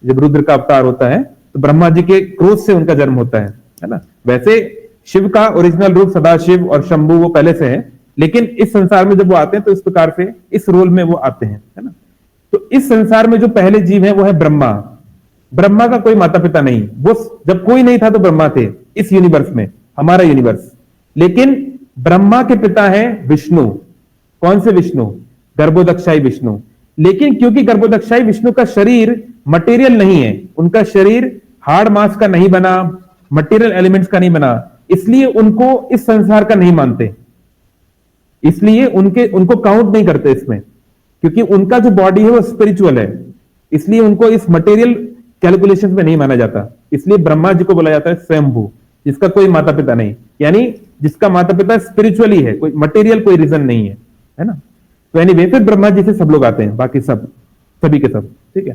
जब रुद्र का अवतार होता है तो ब्रह्मा जी के क्रोध से उनका जन्म होता है ना। वैसे शिव का ओरिजिनल रूप सदाशिव और शंभु वो पहले से है, लेकिन इस संसार में जब वो आते हैं तो इस प्रकार से इस रोल में वो आते हैं, है ना। तो इस संसार में जो पहले जीव है वो है ब्रह्मा। ब्रह्मा का कोई माता पिता नहीं, वो जब कोई नहीं था तो ब्रह्मा थे इस यूनिवर्स में, हमारा यूनिवर्स। लेकिन ब्रह्मा के पिता है विष्णु। कौन से विष्णु? गर्भोदक्षाई विष्णु। लेकिन क्योंकि गर्भोदक्षाई विष्णु का शरीर मटेरियल नहीं है, उनका शरीर हार्ड मास का नहीं बना, मटेरियल एलिमेंट्स का नहीं बना, इसलिए उनको इस संसार का नहीं मानते, इसलिए उनको काउंट नहीं करते इसमें, क्योंकि उनका जो बॉडी है वो स्पिरिचुअल है, इसलिए उनको इस मटेरियल कैलकुलेशन में नहीं माना जाता। इसलिए ब्रह्मा जी को बोला जाता है स्वयंभू, जिसका कोई माता पिता नहीं, यानी जिसका माता पिता स्पिरिचुअली है, कोई मटेरियल कोई रीजन नहीं है ना। तो एनीवे, फिर ब्रह्मा जी से सब लोग आते हैं, बाकी सब सभी के सब, ठीक है।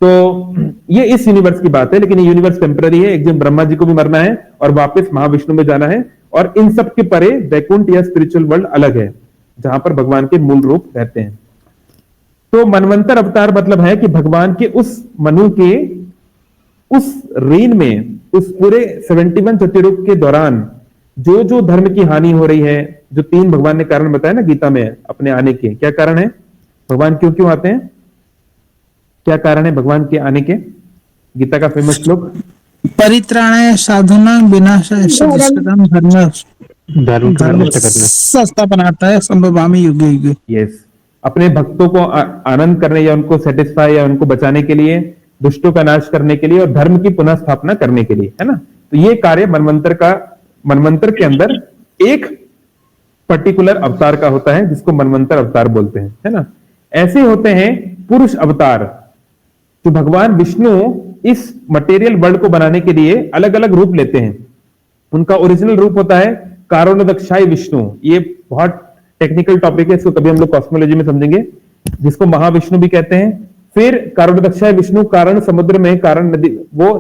तो ये इस यूनिवर्स की बात है, लेकिन ये यूनिवर्स टेम्पररी है। एक दिन ब्रह्मा जी को भी मरना है और वापस महाविष्णु में जाना है, और इन सब के परे वैकुंठ या स्पिरिचुअल वर्ल्ड अलग है, जहां पर भगवान के मूल रूप रहते हैं। तो मनवंतर अवतार मतलब है कि भगवान के उस मनु के उस रेन में, उस पूरे 71 चतुर्युग के दौरान जो जो धर्म की हानि हो रही है, जो 3 भगवान ने कारण बताया ना गीता में अपने आने के, क्या कारण है? भगवान क्यों क्यों आते हैं? क्या कारण है भगवान के आने के? गीता का फेमस श्लोक, परित्राणाय साधूनां विनाशाय सदसदां धर्म संस्थापनार्थाय संभवामि युगे युगे। यस, अपने भक्तों को आनंद करने या उनको सेटिस्फाई या उनको बचाने के लिए, दुष्टों का नाश करने के लिए और धर्म की पुनः स्थापना करने के लिए, है ना। तो ये कार्य मनवंतर का मनवंतर के अंदर एक पर्टिकुलर अवतार का होता है जिसको मनवंतर अवतार बोलते हैं, है ना। ऐसे होते हैं पुरुष अवतार, जो भगवान विष्णु इस मटेरियल वर्ल्ड को बनाने के लिए अलग अलग रूप लेते हैं। उनका ओरिजिनल रूप होता है कारणोदक्षाय विष्णु। ये बहुत टेक्निकल टॉपिक है, इसको कभी हम लोग कॉस्मोलॉजी में समझेंगे, जिसको महाविष्णु भी कहते हैं। फिर कारणोदक्षाय विष्णु कारण समुद्र में, कारण नदी, वो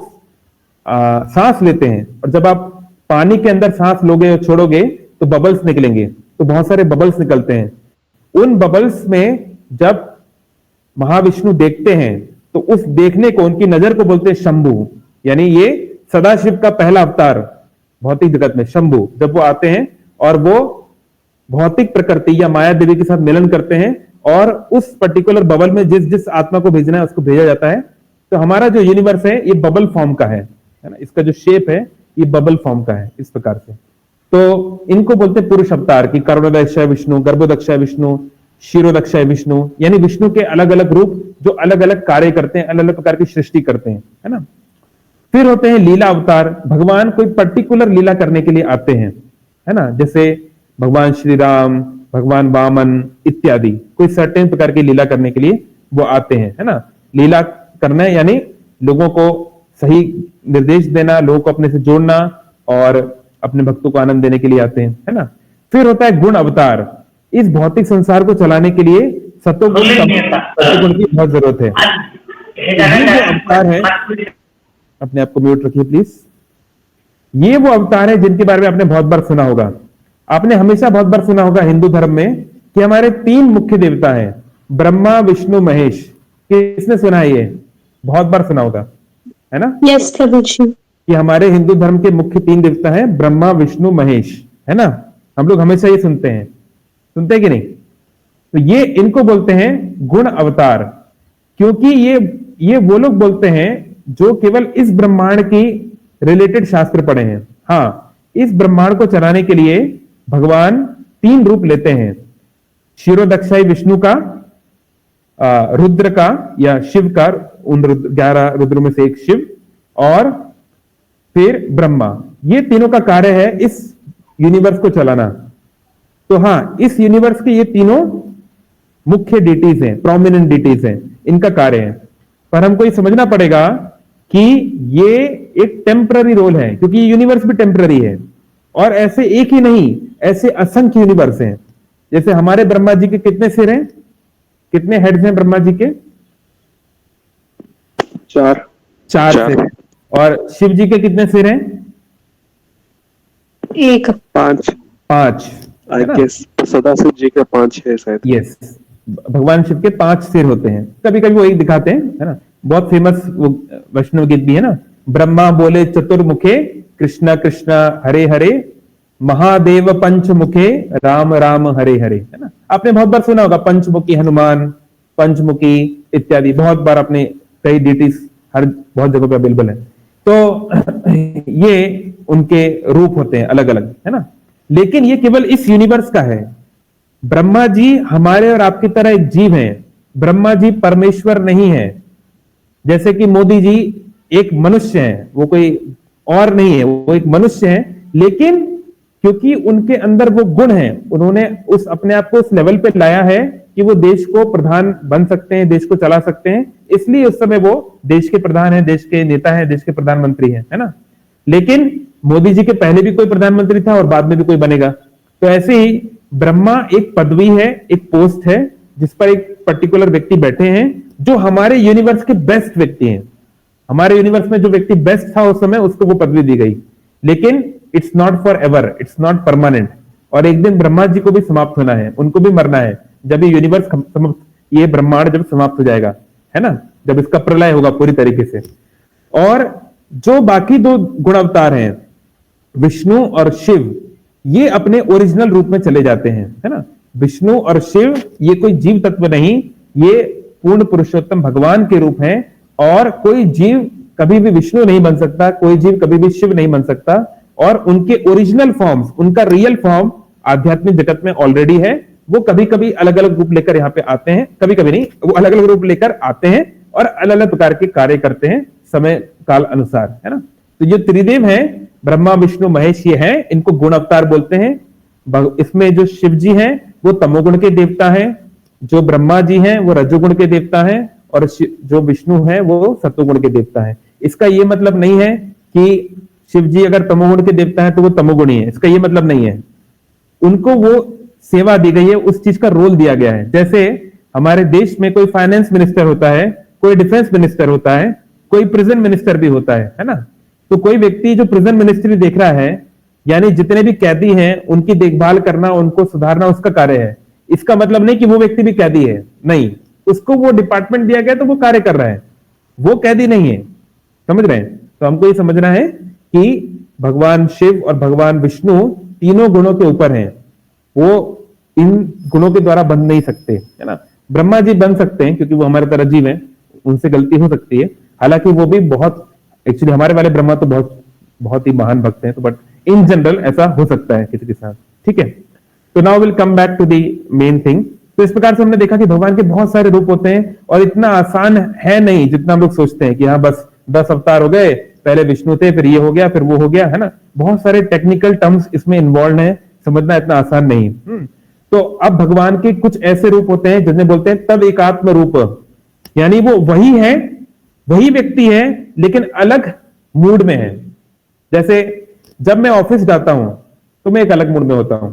सांस लेते हैं, और जब आप पानी के अंदर सांस लोगे और छोड़ोगे तो बबल्स निकलेंगे, तो बहुत सारे बबल्स निकलते हैं। उन बबल्स में जब महाविष्णु देखते हैं तो उस देखने को, उनकी नजर को बोलते हैं शंभु, यानी ये सदाशिव का पहला अवतार भौतिक जगत में, शंभु। जब वो आते हैं और वो भौतिक प्रकृति या माया देवी के साथ मिलन करते हैं और उस पर्टिकुलर बबल में जिस जिस आत्मा को भेजना है उसको भेजा जाता है। तो हमारा जो यूनिवर्स है ये बबल फॉर्म का है ना, इसका जो शेप है ये बबल फॉर्म का है इस प्रकार से। तो इनको बोलते हैं पुरुष अवतार की, करुणोदक्षाय विष्णु, गर्भोदक्षाय विष्णु, क्षीरोदक्षाय विष्णु, यानी विष्णु के अलग अलग रूप जो अलग अलग कार्य करते हैं, अलग अलग प्रकार की सृष्टि करते हैं, है ना। फिर होते हैं लीला अवतार, भगवान कोई पर्टिकुलर लीला करने के लिए आते हैं, है ना। जैसे भगवान श्री राम, भगवान वामन इत्यादि, कोई सर्टेन प्रकार की लीला करने के लिए वो आते हैं, है ना। लीला करना यानी लोगों को सही निर्देश देना, लोगों को अपने से जोड़ना और अपने भक्तों को आनंद देने के लिए आते हैं, है ना। फिर होता है गुण अवतार, इस भौतिक संसार को चलाने के लिए सत्वगुण की बहुत जरूरत है। ये जो अवतार है, अपने आप को म्यूट रखिए प्लीज। ये वो अवतार है जिनके बारे में आपने बहुत बार सुना होगा। आपने हमेशा बहुत बार सुना होगा हिंदू धर्म में कि हमारे 3 मुख्य देवता हैं, ब्रह्मा विष्णु महेश। किसने सुना है? ये बहुत बार सुना होगा, है ना। यस प्रभु जी। कि हमारे हिंदू धर्म के मुख्य 3 देवता हैं, ब्रह्मा विष्णु महेश, है ना। हम लोग हमेशा ये सुनते हैं, सुनते हैं कि नहीं। तो ये इनको बोलते हैं गुण अवतार, क्योंकि ये वो लोग बोलते हैं जो केवल इस ब्रह्मांड की रिलेटेड शास्त्र पढ़े हैं। हाँ, इस ब्रह्मांड को चलाने के लिए भगवान 3 रूप लेते हैं, क्षीरोदक्षाय विष्णु का, रुद्र का या शिव का, उन 11 रुद्र में से एक शिव, और फिर ब्रह्मा। ये तीनों का कार्य है इस यूनिवर्स को चलाना। तो हाँ, इस यूनिवर्स के ये तीनों मुख्य डिटीज हैं, प्रोमिनेंट डिटीज हैं, इनका कार्य है। पर हमको ये समझना पड़ेगा कि ये एक टेम्पररी रोल है, क्योंकि यूनिवर्स भी टेम्पररी है। और ऐसे एक ही नहीं, ऐसे असंख्य यूनिवर्स हैं। जैसे हमारे ब्रह्मा जी के कितने सिर हैं, कितने हेड्स हैं ब्रह्मा जी के? 4 सिर। और शिव जी के कितने सिर हैं? 1 5 आई गेस सदाशिव जी के 5 है शायद। यस, भगवान शिव के 5 सिर होते हैं। कभी कभी वो एक दिखाते हैं, है ना। बहुत फेमस वो वैष्णव गीत भी है ना, ब्रह्मा बोले चतुर्मुखे कृष्णा कृष्णा हरे हरे, महादेव पंचमुखे राम राम हरे हरे, है ना। आपने बहुत बार सुना होगा पंचमुखी हनुमान, पंचमुखी इत्यादि, बहुत बार आपने कई डिटीज हर बहुत जगह पे अवेलेबल है। तो ये उनके रूप होते हैं अलग अलग, है ना। लेकिन ये केवल इस यूनिवर्स का है। ब्रह्मा जी हमारे और आपकी तरह एक जीव हैं। ब्रह्मा जी परमेश्वर नहीं है। जैसे कि मोदी जी एक मनुष्य हैं, वो कोई और नहीं है, वो एक मनुष्य हैं। लेकिन क्योंकि उनके अंदर वो गुण हैं, उन्होंने उस अपने आप को उस लेवल पे लाया है कि वो देश को प्रधान बन सकते हैं, देश को चला सकते हैं। इसलिए उस समय वो देश के प्रधान हैं, देश के नेता हैं, देश के प्रधानमंत्री हैं, है ना। लेकिन मोदी जी के पहले भी कोई प्रधानमंत्री था और बाद में भी कोई बनेगा। तो ऐसे ही ब्रह्मा एक पदवी है, एक पोस्ट है, जिस पर एक पर्टिकुलर व्यक्ति बैठे हैं जो हमारे यूनिवर्स के बेस्ट व्यक्ति हैं। हमारे यूनिवर्स में जो व्यक्ति बेस्ट था उस समय, उसको वो पदवी दी गई। लेकिन it's not for ever, it's not permanent. और एक दिन ब्रह्मा जी को भी समाप्त होना है, उनको भी मरना है। जब ये यूनिवर्स ये ब्रह्मांड जब समाप्त हो जाएगा, है ना, जब इसका प्रलय होगा पूरी तरीके से। और जो बाकी 2 गुण अवतार हैं, विष्णु और शिव, ये अपने ओरिजिनल रूप में चले जाते हैं, है ना। विष्णु और शिव ये कोई जीव तत्व नहीं, ये पूर्ण पुरुषोत्तम भगवान के रूप हैं। और कोई जीव कभी भी विष्णु नहीं बन सकता, कोई जीव कभी भी शिव नहीं बन सकता। और उनके ओरिजिनल फॉर्म्स, उनका रियल फॉर्म आध्यात्मिक जगत में ऑलरेडी है। वो कभी कभी अलग अलग रूप लेकर यहाँ पे आते हैं, कभी कभी नहीं, वो अलग अलग रूप लेकर आते हैं और अलग अलग प्रकार के कार्य करते हैं समय काल अनुसार, है ना। तो जो त्रिदेव हैं, ब्रह्मा विष्णु महेश, ये हैं, इनको गुण अवतार बोलते हैं। इसमें जो शिव जी हैं वो तमोगुण के देवता हैं, जो ब्रह्मा जी हैं वो रजोगुण के देवता हैं, और जो विष्णु हैं वो सत्वगुण के देवता हैं। इसका ये मतलब नहीं है कि शिव जी अगर तमोगुण के देवता है तो वो तमोगुणी है, इसका ये मतलब नहीं है। उनको वो सेवा दी गई है, उस चीज का रोल दिया गया है। जैसे हमारे देश में कोई फाइनेंस मिनिस्टर होता है, कोई डिफेंस मिनिस्टर होता है, कोई प्रिजन मिनिस्टर भी होता है ना। तो कोई व्यक्ति जो प्रिजन मिनिस्ट्री देख रहा है, यानी जितने भी कैदी हैं उनकी देखभाल करना, उनको सुधारना उसका कार्य है। इसका मतलब नहीं कि वो व्यक्ति भी कैदी है, नहीं, उसको वो डिपार्टमेंट दिया गया तो वो कार्य कर रहा है, वो कैदी नहीं है। समझ रहे हैं? तो हमको ये समझना है कि भगवान शिव और भगवान विष्णु तीनों गुणों के ऊपर हैं, वो इन गुणों के द्वारा बन नहीं सकते, है ना। ब्रह्मा जी बन सकते हैं क्योंकि वो हमारे तरह जीव हैं, उनसे गलती हो सकती है, हालांकि वो भी बहुत, एक्चुअली हमारे वाले ब्रह्मा तो बहुत ही महान भक्त हैं, तो बट इन जनरल ऐसा हो सकता है किसी के साथ, ठीक है। तो now will come back to the main thing. तो इस प्रकार से हमने देखा कि भगवान के बहुत सारे रूप होते हैं और इतना आसान है नहीं जितना हम लोग सोचते हैं कि हाँ बस 10 अवतार हो गए, पहले विष्णु थे, फिर ये हो गया, फिर वो हो गया, है ना। बहुत सारे टेक्निकल टर्म्स इसमें इन्वॉल्व है, समझना इतना आसान नहीं। तो अब भगवान के कुछ ऐसे रूप होते हैं जिन्हें बोलते हैं तद एकात्म रूप, यानी वो वही है, वही व्यक्ति है लेकिन अलग मूड में है। जैसे जब मैं ऑफिस जाता हूं तो मैं एक अलग मूड में होता हूं,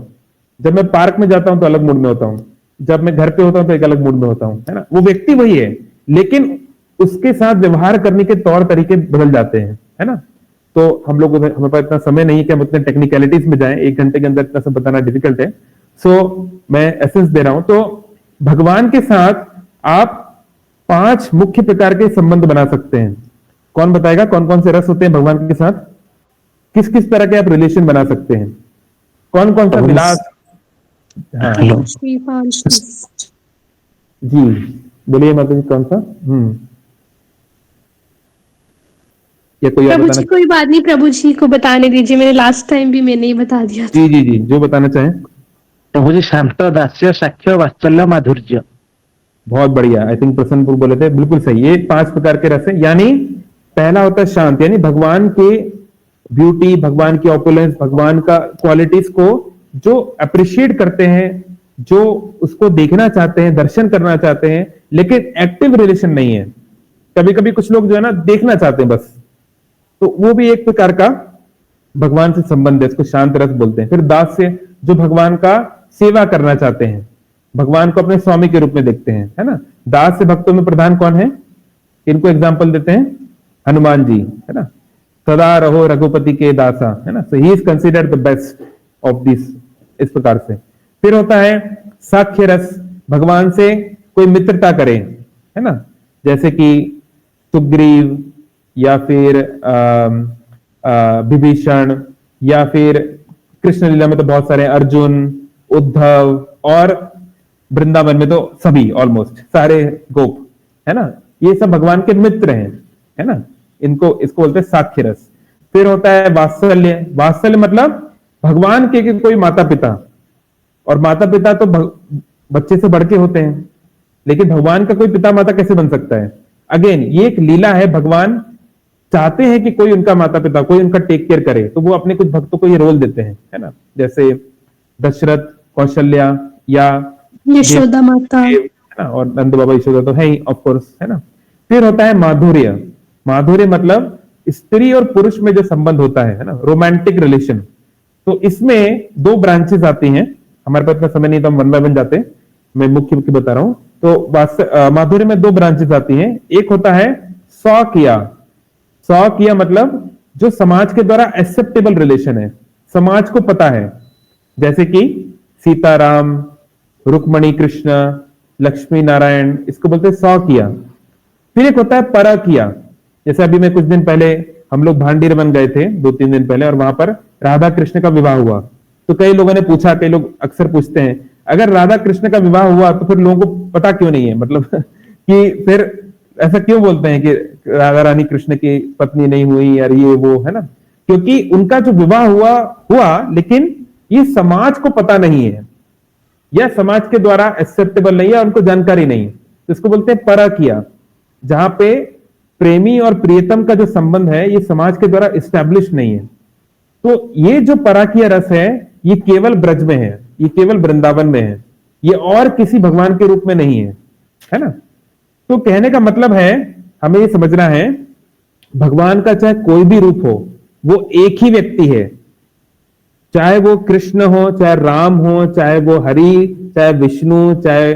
जब मैं पार्क में जाता हूं तो अलग मूड में होता हूं, जब मैं घर पे होता हूं तो एक अलग मूड में होता हूं, है ना। वो व्यक्ति वही है लेकिन उसके साथ व्यवहार करने के तौर तरीके बदल जाते हैं, है ना। तो हम लोग, हमारे पास इतना समय नहीं है कि हम उतने टेक्निकलिटीज में जाएं, 1 घंटे के अंदर इतना सब बताना डिफिकल्ट है। सो मैं एसेंस दे रहा हूं। तो भगवान के साथ आप 5 मुख्य प्रकार के संबंध बना सकते हैं। कौन बताएगा कौन कौन से रस होते हैं भगवान के साथ, किस किस तरह के आप रिलेशन बना सकते हैं, कौन कौन सा विलास। हाँ जी बोलिए माता जी, कौन सा। या कोई और प्रभु बताना? जी कोई बात नहीं, प्रभु जी को बताने दीजिए, मैंने लास्ट टाइम भी मैंने ही बता दिया था। जी जी जी, जो बताना चाहें। प्रभु जी शांत, दास्य, सख्य, वात्सल्य, माधुर्य। बहुत बढ़िया, आई थिंक प्रसन्नपुर बोले थे, बिल्कुल सही। ये 5 प्रकार के रस है। यानी पहला होता है शांत, यानी भगवान के ब्यूटी, भगवान की ऑपुलेंस, भगवान का क्वालिटीज को जो अप्रिशिएट करते हैं, जो उसको देखना चाहते हैं, दर्शन करना चाहते हैं, लेकिन एक्टिव रिलेशन नहीं है। कभी कभी कुछ लोग जो है ना देखना चाहते हैं बस, तो वो भी एक प्रकार का भगवान से संबंध है, इसको शांत रस बोलते हैं। फिर दास से, जो भगवान का सेवा करना चाहते हैं, भगवान को अपने स्वामी के रूप में देखते हैं, है ना। दास से भक्तों में प्रधान कौन है, इनको एग्जाम्पल देते हैं हनुमान जी, है ना। सदा रहो रघुपति के दासा, है ना। So he is considered the best of this, इस प्रकार से। फिर होता है साख्य रस, भगवान से कोई मित्रता करे, है ना, जैसे कि सुग्रीव या फिर विभीषण, या फिर कृष्ण लीला में तो बहुत सारे, अर्जुन, उद्धव, और वृंदावन में तो सभी, ऑलमोस्ट सारे गोप, है ना। ये सब भगवान के मित्र हैं, है ना। इसको बोलते हैं साख्य रस। फिर होता है वात्सल्य। वात्सल्य मतलब भगवान के कोई माता पिता, और माता पिता तो बच्चे से बढ़ के होते हैं, लेकिन भगवान का कोई पिता माता कैसे बन सकता है। अगेन ये एक लीला है, भगवान चाहते हैं कि कोई उनका माता पिता, कोई उनका टेक केयर करे, तो वो अपने कुछ भक्तों को ये रोल देते हैं, है ना। जैसे दशरथ, कौशल्या, या यशोदा माता, है ना, और नंद बाबा यशोदा तो है ही ऑफ कोर्स, है ना। फिर होता है माधुर्य। माधुर्य मतलब स्त्री और पुरुष में जो संबंध होता है ना, रोमांटिक रिलेशन। तो इसमें 2 ब्रांचेस आती हैं, हमारे पास इतना समय नहीं तो हम 1 बाय 1 जाते हैं, मैं मुख्य मुख्य बता रहा हूं। तो माधुर्य में 2 ब्रांचेस आती हैं। एक होता है स्वकीय। स्वकीय मतलब जो समाज के द्वारा एक्सेप्टेबल रिलेशन है, समाज को पता है, जैसे कि सीताराम, रुक्मणी कृष्ण, लक्ष्मी नारायण, इसको बोलते हैं स्वकीय। फिर एक होता है परकीय। जैसे अभी मैं कुछ दिन पहले, हम लोग भांडीर बन गए थे 2-3 दिन पहले, और वहां पर राधा कृष्ण का विवाह हुआ। तो कई लोगों ने पूछा, कई लोग अक्सर पूछते हैं, अगर राधा कृष्ण का विवाह हुआ तो फिर लोगों को पता क्यों नहीं है, मतलब कि फिर ऐसा क्यों बोलते हैं कि राधा रानी कृष्ण की पत्नी नहीं हुई यार, ये वो, है ना। क्योंकि उनका जो विवाह हुआ लेकिन ये समाज को पता नहीं है, या समाज के द्वारा एक्सेप्टेबल नहीं है, उनको जानकारी नहीं। तो इसको बोलते हैं परकीय, जहां पे प्रेमी और प्रियतम का जो संबंध है ये समाज के द्वारा इस्टेब्लिश नहीं है। तो ये जो पराकीय रस है ये केवल ब्रज में है, ये केवल वृंदावन में है, ये और किसी भगवान के रूप में नहीं है ना। तो कहने का मतलब है हमें ये समझना है भगवान का चाहे कोई भी रूप हो वो एक ही व्यक्ति है, चाहे वो कृष्ण हो, चाहे राम हो, चाहे वो हरि, चाहे विष्णु, चाहे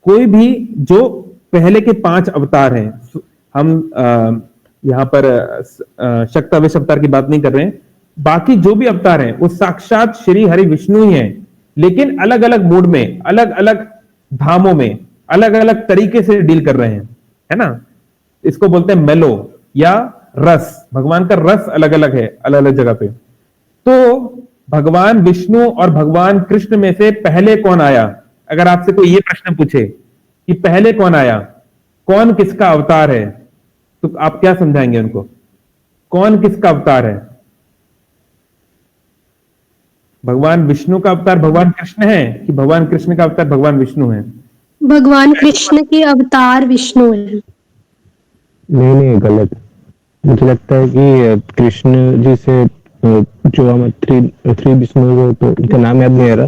कोई भी जो पहले के 5 अवतार हैं। हम यहां पर शक्तावेश अवतार की बात नहीं कर रहे हैं, बाकी जो भी अवतार हैं वो साक्षात श्री हरि विष्णु ही हैं, लेकिन अलग अलग मूड में, अलग अलग धामों में, अलग अलग तरीके से डील कर रहे हैं, है ना। इसको बोलते हैं मेलो या रस। भगवान का रस अलग अलग है अलग अलग जगह पे। तो भगवान विष्णु और भगवान कृष्ण में से पहले कौन आया? अगर आपसे कोई ये प्रश्न पूछे कि पहले कौन आया, कौन किसका अवतार है, तो आप क्या समझाएंगे उनको? कौन किसका अवतार है? भगवान विष्णु का अवतार भगवान कृष्ण है कि भगवान कृष्ण का अवतार भगवान विष्णु है? भगवान कृष्ण के अवतार विष्णु है। नहीं, गलत। मुझे लगता है कि कृष्ण जी से जो हम थ्री विष्णु को, तो उनका नाम याद नहीं आ रहा,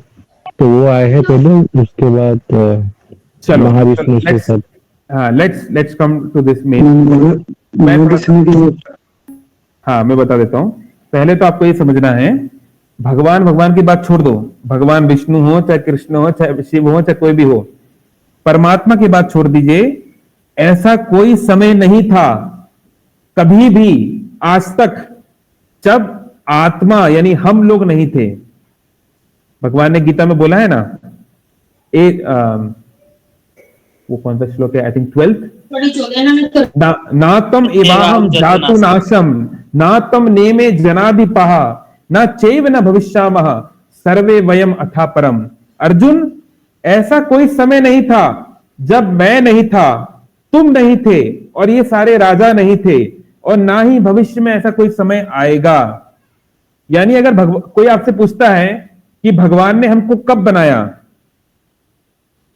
तो वो आए हैं पहले, उसके बाद चलो महाविष्णु के साथ। हाँ, let's come to this main. हाँ, मैं बता देता हूं। पहले तो आपको ये समझना है, भगवान की बात छोड़ दो, भगवान विष्णु हो, चाहे कृष्ण हो, चाहे शिव हो, चाहे कोई भी हो, परमात्मा की बात छोड़ दीजिए। ऐसा कोई समय नहीं था कभी भी आज तक जब आत्मा यानी हम लोग नहीं थे। भगवान ने गीता में बोला है ना, एक वो कौन सा श्लोक है, आई थिंक 12th, ना तम एवाहम जातु नाशम ना तम नेमे जनाधिपहा ना चैव न भविष्यामः सर्वे वयम अथा परम। अर्जुन, ऐसा कोई समय नहीं था जब मैं नहीं था, तुम नहीं थे और ये सारे राजा नहीं थे, और ना ही भविष्य में ऐसा कोई समय आएगा। यानी अगर कोई आपसे पूछता है कि भगवान ने हमको कब बनाया,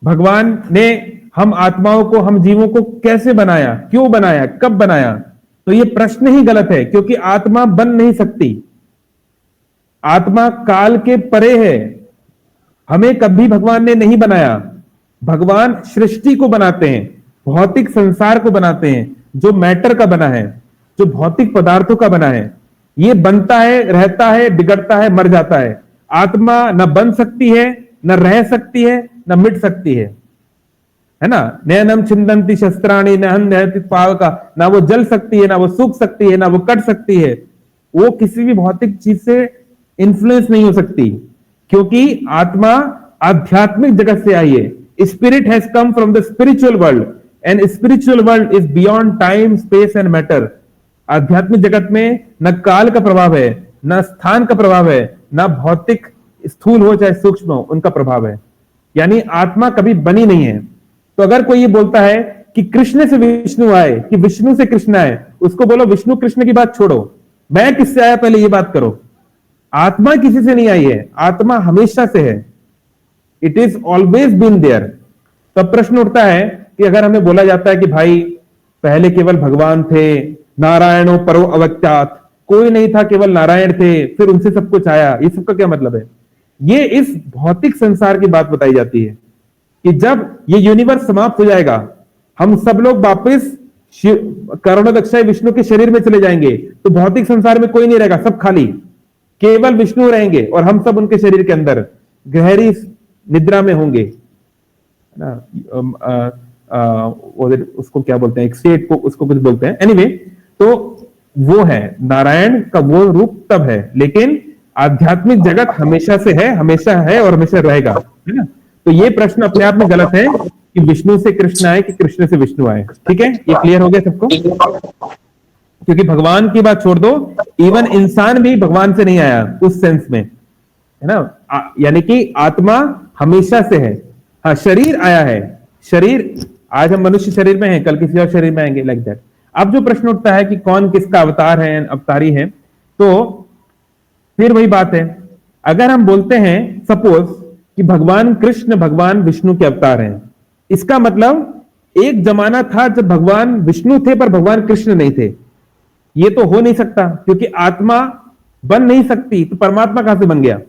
भगवान ने हम आत्माओं को, हम जीवों को कैसे बनाया, क्यों बनाया, कब बनाया, तो ये प्रश्न ही गलत है, क्योंकि आत्मा बन नहीं सकती। आत्मा काल के परे है, हमें कभी भगवान ने नहीं बनाया। भगवान सृष्टि को बनाते हैं, भौतिक संसार को बनाते हैं, जो मैटर का बना है, जो भौतिक पदार्थों का बना है। ये बनता है, रहता है, बिगड़ता है, मर जाता है। आत्मा न बन सकती है, न रह सकती है, न मिट सकती है ना। नयनम छिंदंती शस्त्राणी नहन्यति पावका, ना वो जल सकती है, ना वो सूख सकती है, ना वो कट सकती है। वो किसी भी भौतिक चीज से इन्फ्लुएंस नहीं हो सकती, क्योंकि आत्मा आध्यात्मिक जगत से आई है। Spirit has come from the spiritual world and spiritual world is beyond time, space and matter. आध्यात्मिक जगत में न काल का प्रभाव है, न स्थान का प्रभाव है, न भौतिक स्थूल हो चाहे सूक्ष्म हो उनका प्रभाव है। यानी आत्मा कभी बनी नहीं है। तो अगर कोई ये बोलता है कि कृष्ण से विष्णु आए, कि विष्णु से कृष्ण आए, उसको बोलो विष्णु कृष्ण की बात छोड़ो, मैं किससे आया पहले ये बात करो। आत्मा किसी से नहीं आई है, आत्मा हमेशा से है। It is always been there. तब प्रश्न उठता है कि अगर हमें बोला जाता है कि भाई पहले केवल भगवान थे, नारायणो परो अवत्यात, कोई नहीं था, केवल नारायण थे, फिर उनसे सब कुछ आया, ये सबका क्या मतलब है? ये इस भौतिक संसार की बात बताई जाती है कि जब ये यूनिवर्स समाप्त हो जाएगा, हम सब लोग वापस करुणादक्षाय विष्णु के शरीर में चले जाएंगे, तो भौतिक संसार में कोई नहीं रहेगा, सब खाली, केवल विष्णु रहेंगे और हम सब उनके शरीर के अंदर गहरी निद्रा में होंगे ना। उसको क्या बोलते हैं, एक स्टेट को, उसको कुछ बोलते हैं। एनीवे, तो वो है नारायण का वो रूप तब है, लेकिन आध्यात्मिक जगत हमेशा से है, हमेशा है और हमेशा रहेगा, है ना। तो ये प्रश्न अपने आप में गलत है कि विष्णु से कृष्ण आए कि कृष्ण से विष्णु आए। ठीक है, ये क्लियर हो गया सबको? क्योंकि भगवान की बात छोड़ दो, इवन इंसान भी भगवान से नहीं आया उस सेंस में, है ना। यानी कि आत्मा हमेशा से है। हाँ, शरीर आया है, शरीर आज हम मनुष्य शरीर में हैं, कल किसी और शरीर में आएंगे, लाइक दैट। अब जो प्रश्न उठता है कि कौन किसका अवतार है, अवतारी है, तो फिर वही बात है। अगर हम बोलते हैं सपोज कि भगवान कृष्ण भगवान विष्णु के अवतार हैं, इसका मतलब एक जमाना था जब भगवान विष्णु थे पर भगवान कृष्ण नहीं थे। ये तो हो नहीं सकता, क्योंकि आत्मा बन नहीं सकती, तो परमात्मा कहां से बन गया।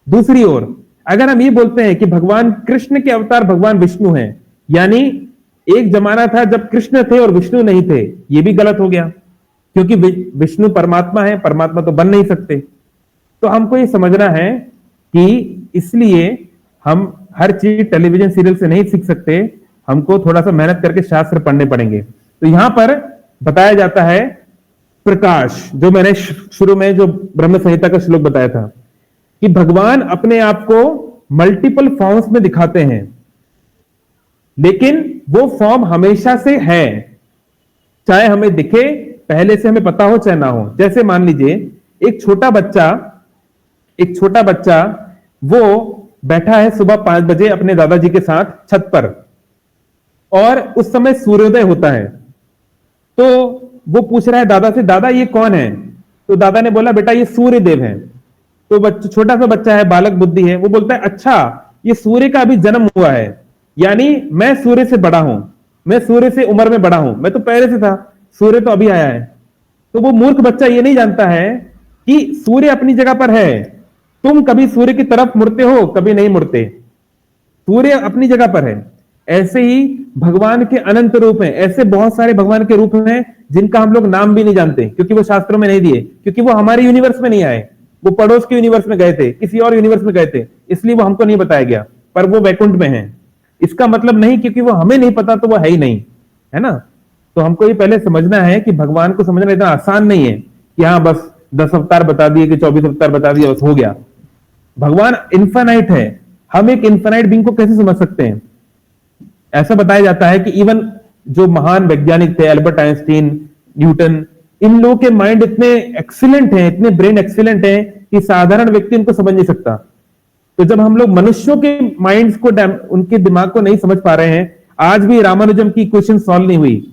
दूसरी ओर अगर हम ये बोलते हैं कि भगवान कृष्ण के अवतार भगवान विष्णु हैं, यानी एक जमाना था जब कृष्ण थे और विष्णु नहीं थे, ये भी गलत हो गया, क्योंकि विष्णु परमात्मा है, परमात्मा तो बन नहीं सकते। तो हमको ये समझना है कि इसलिए हम हर चीज टेलीविजन सीरियल से नहीं सीख सकते, हमको थोड़ा सा मेहनत करके शास्त्र पढ़ने पड़ेंगे। तो यहां पर बताया जाता है प्रकाश, जो मैंने शुरू में जो ब्रह्म संहिता का श्लोक बताया था कि भगवान अपने आप को मल्टीपल फॉर्म्स में दिखाते हैं, लेकिन वो फॉर्म हमेशा से है, चाहे हमें दिखे, पहले से हमें पता हो चाहे ना हो। जैसे मान लीजिए एक छोटा बच्चा वो बैठा है सुबह 5 बजे अपने दादाजी के साथ छत पर, और उस समय सूर्योदय होता है। तो वो पूछ रहा है दादा से, दादा ये कौन है। तो दादा ने बोला बेटा ये सूर्य देव है। तो छोटा सा बच्चा है, बालक बुद्धि है, वो बोलता है अच्छा ये सूर्य का अभी जन्म हुआ है, यानी मैं सूर्य से बड़ा हूं, मैं सूर्य से उम्र में बड़ा हूं, मैं तो पहले से था, सूर्य तो अभी आया है। तो वो मूर्ख बच्चा ये नहीं जानता है कि सूर्य अपनी जगह पर है, तुम कभी सूर्य की तरफ मुड़ते हो, कभी नहीं मुड़ते, सूर्य अपनी जगह पर है। ऐसे ही भगवान के अनंत रूप हैं, ऐसे बहुत सारे भगवान के रूप हैं जिनका हम लोग नाम भी नहीं जानते, क्योंकि वो शास्त्रों में नहीं दिए, क्योंकि वो हमारे यूनिवर्स में नहीं आए, वो पड़ोस के यूनिवर्स में गए थे, किसी और यूनिवर्स में गए थे, इसलिए वो हमको नहीं बताया गया, पर वो वैकुंठ में है। इसका मतलब नहीं क्योंकि वो हमें नहीं पता तो वो है ही नहीं, है ना। तो हमको ये पहले समझना है कि भगवान को समझना इतना आसान नहीं है कि हाँ बस 10 अवतार बता दिए कि 24 अवतार बता दिए बस हो गया। भगवान इन्फिनाइट है, हम एक इन्फिनाइट बीइंग को कैसे समझ सकते हैं। ऐसा बताया जाता है कि इवन जो महान वैज्ञानिक थे, अल्बर्ट आइंस्टीन, न्यूटन, इन लोगों के माइंड इतने एक्सीलेंट हैं, इतने ब्रेन एक्सीलेंट हैं कि साधारण व्यक्ति इनको समझ नहीं सकता। तो जब हम लोग मनुष्यों के माइंड्स को, उनके दिमाग को नहीं समझ पा रहे हैं, आज भी रामानुजम की इक्वेशन सॉल्व नहीं हुई।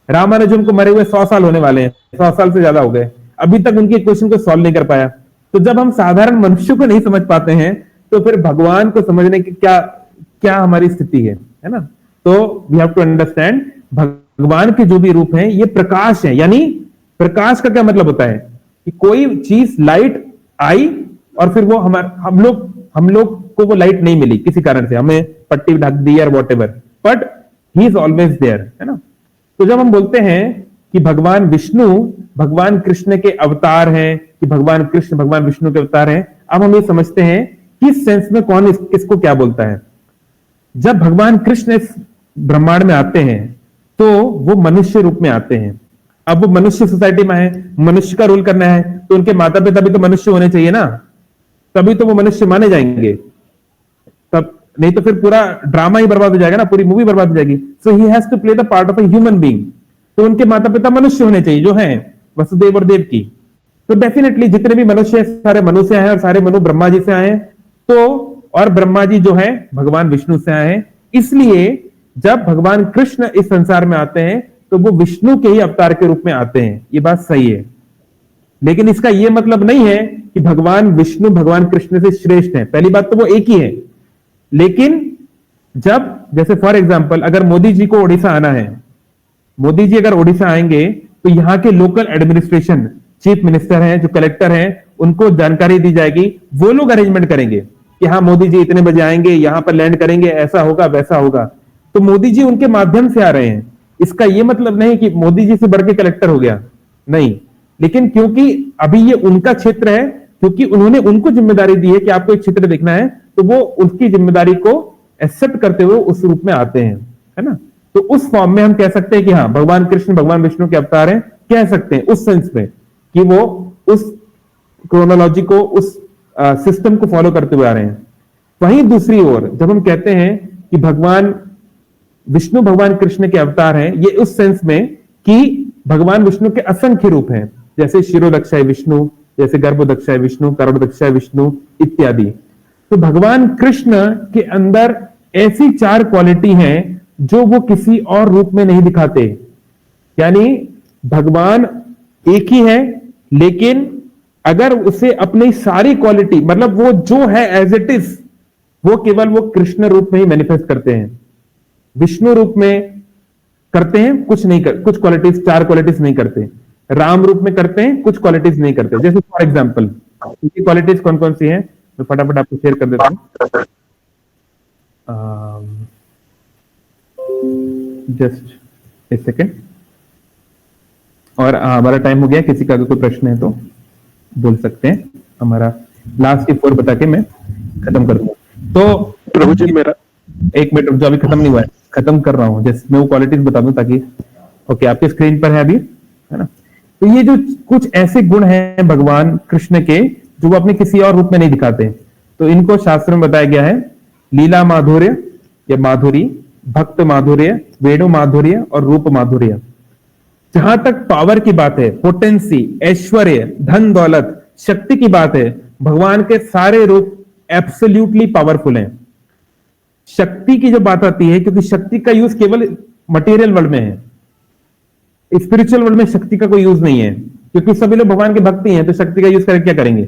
रामानुजम को मरे हुए 100 साल होने वाले हैं, 100 साल से ज्यादा हो गए, अभी तक उनकी इक्वेशन को सॉल्व नहीं कर पाया। तो जब हम साधारण मनुष्य को नहीं समझ पाते हैं, तो फिर भगवान को समझने की क्या हमारी स्थिति है ना। तो वी हैव टू अंडरस्टैंड भगवान के जो भी रूप हैं ये प्रकाश है। यानी प्रकाश का क्या मतलब होता है कि कोई चीज लाइट आई और फिर वो हम लोग को वो लाइट नहीं मिली किसी कारण से, हमें पट्टी ढक दी या whatever, but he is always there, है ना। तो जब हम बोलते हैं कि भगवान विष्णु भगवान कृष्ण के अवतार हैं, कि भगवान कृष्ण भगवान विष्णु के अवतार हैं, अब हम ये समझते हैं किस सेंस में कौन किसको क्या बोलता है। जब भगवान कृष्ण इस ब्रह्मांड में आते हैं तो वो मनुष्य रूप में आते हैं। अब वो मनुष्य सोसाइटी में है, मनुष्य का रूल करना है, तो उनके माता पिता भी तो मनुष्य होने चाहिए ना, तभी तो वो मनुष्य माने जाएंगे, तब नहीं तो फिर पूरा ड्रामा ही बर्बाद हो जाएगा ना, पूरी मूवी बर्बाद हो जाएगी। So he has to play the part of a human being. तो उनके माता पिता मनुष्य होने चाहिए जो हैं वसुदेव और देवकी। तो डेफिनेटली जितने भी मनुष्य हैं सारे मनु से आए हैं और सारे मनु ब्रह्मा जी से आए हैं, तो और ब्रह्मा जी जो है भगवान विष्णु से आए हैं। इसलिए जब भगवान कृष्ण इस संसार में आते हैं तो वो विष्णु के ही अवतार के रूप में आते हैं, ये बात सही है। लेकिन इसका यह मतलब नहीं है कि भगवान विष्णु भगवान कृष्ण से श्रेष्ठ है, पहली बात तो वो एक ही है। लेकिन जब जैसे फॉर एग्जांपल अगर मोदी जी को ओडिशा आना है, मोदी जी अगर ओडिशा आएंगे तो यहाँ के लोकल एडमिनिस्ट्रेशन, चीफ मिनिस्टर हैं, जो कलेक्टर हैं, उनको जानकारी दी जाएगी, वो लोग अरेंजमेंट करेंगे कि हाँ मोदी जी इतने बजे आएंगे, यहां पर लैंड करेंगे, ऐसा होगा वैसा होगा। तो मोदी जी उनके माध्यम से आ रहे हैं। इसका यह मतलब नहीं कि मोदी जी से बढ़ के कलेक्टर हो गया, नहीं, लेकिन क्योंकि अभी ये उनका क्षेत्र है, क्योंकि उन्होंने उनको जिम्मेदारी दी है कि आपको एक क्षेत्र देखना है, तो वो उसकी जिम्मेदारी को एक्सेप्ट करते हुए उस रूप में आते हैं, है ना। तो उस फॉर्म में हम कह सकते हैं कि हाँ भगवान कृष्ण भगवान विष्णु के अवतार हैं, कह सकते हैं उस सेंस में कि वो उस क्रोनोलॉजी को, उस सिस्टम को फॉलो करते हुए आ रहे हैं। वहीं दूसरी ओर जब हम कहते हैं कि भगवान विष्णु भगवान कृष्ण के अवतार हैं, ये उस सेंस में कि भगवान विष्णु के असंख्य रूप हैं, जैसे शिरोदक्षाय विष्णु, जैसे गर्भदक्षाय विष्णु, करोड़दक्षाय विष्णु इत्यादि। तो भगवान कृष्ण के अंदर ऐसी 4 क्वालिटी हैं जो वो किसी और रूप में नहीं दिखाते। यानी भगवान एक ही है, लेकिन अगर उसे अपनी सारी क्वालिटी, मतलब वो जो है एज इट इज, वो केवल वो कृष्ण रूप में ही मैनिफेस्ट करते हैं। विष्णु रूप में करते हैं, कुछ नहीं कर, कुछ क्वालिटीज, 4 क्वालिटीज नहीं करते। राम रूप में करते हैं, कुछ क्वालिटीज नहीं करते। जैसे फॉर एग्जाम्पल इनकी क्वालिटीज कौन कौन सी हैं, मैं फटाफट आपको शेयर कर देता हूँ। जस्ट एक सेकेंड। और हमारा टाइम हो गया, किसी का अगर कोई प्रश्न है तो बोल सकते हैं। हमारा लास्ट की 4 बता के मैं खत्म कर दूंगा। तो प्रभु जी मेरा एक मिनट, जो अभी खत्म नहीं हुआ है, खत्म कर रहा हूं, जैसे मैं वो क्वालिटीज बता दूं ताकि ओके आपके स्क्रीन पर है अभी, है ना। तो ये जो कुछ ऐसे गुण हैं भगवान कृष्ण के जो वो अपने किसी और रूप में नहीं दिखाते, तो इनको शास्त्र में बताया गया है लीला माधुर्य या माधुरी, भक्त माधुर्य, वेणु माधुर्य और रूप माधुर्य। जहां तक पावर की बात है, पोटेंसी, ऐश्वर्य, धन दौलत, शक्ति की बात है, भगवान के सारे रूप एब्सोल्युटली पावरफुल हैं। शक्ति की जो बात आती है, क्योंकि शक्ति का यूज केवल मटेरियल वर्ल्ड में है, स्पिरिचुअल वर्ल्ड में शक्ति का कोई यूज नहीं है, क्योंकि सभी लोग भगवान के भक्ति हैं, तो शक्ति का यूज करके क्या करेंगे।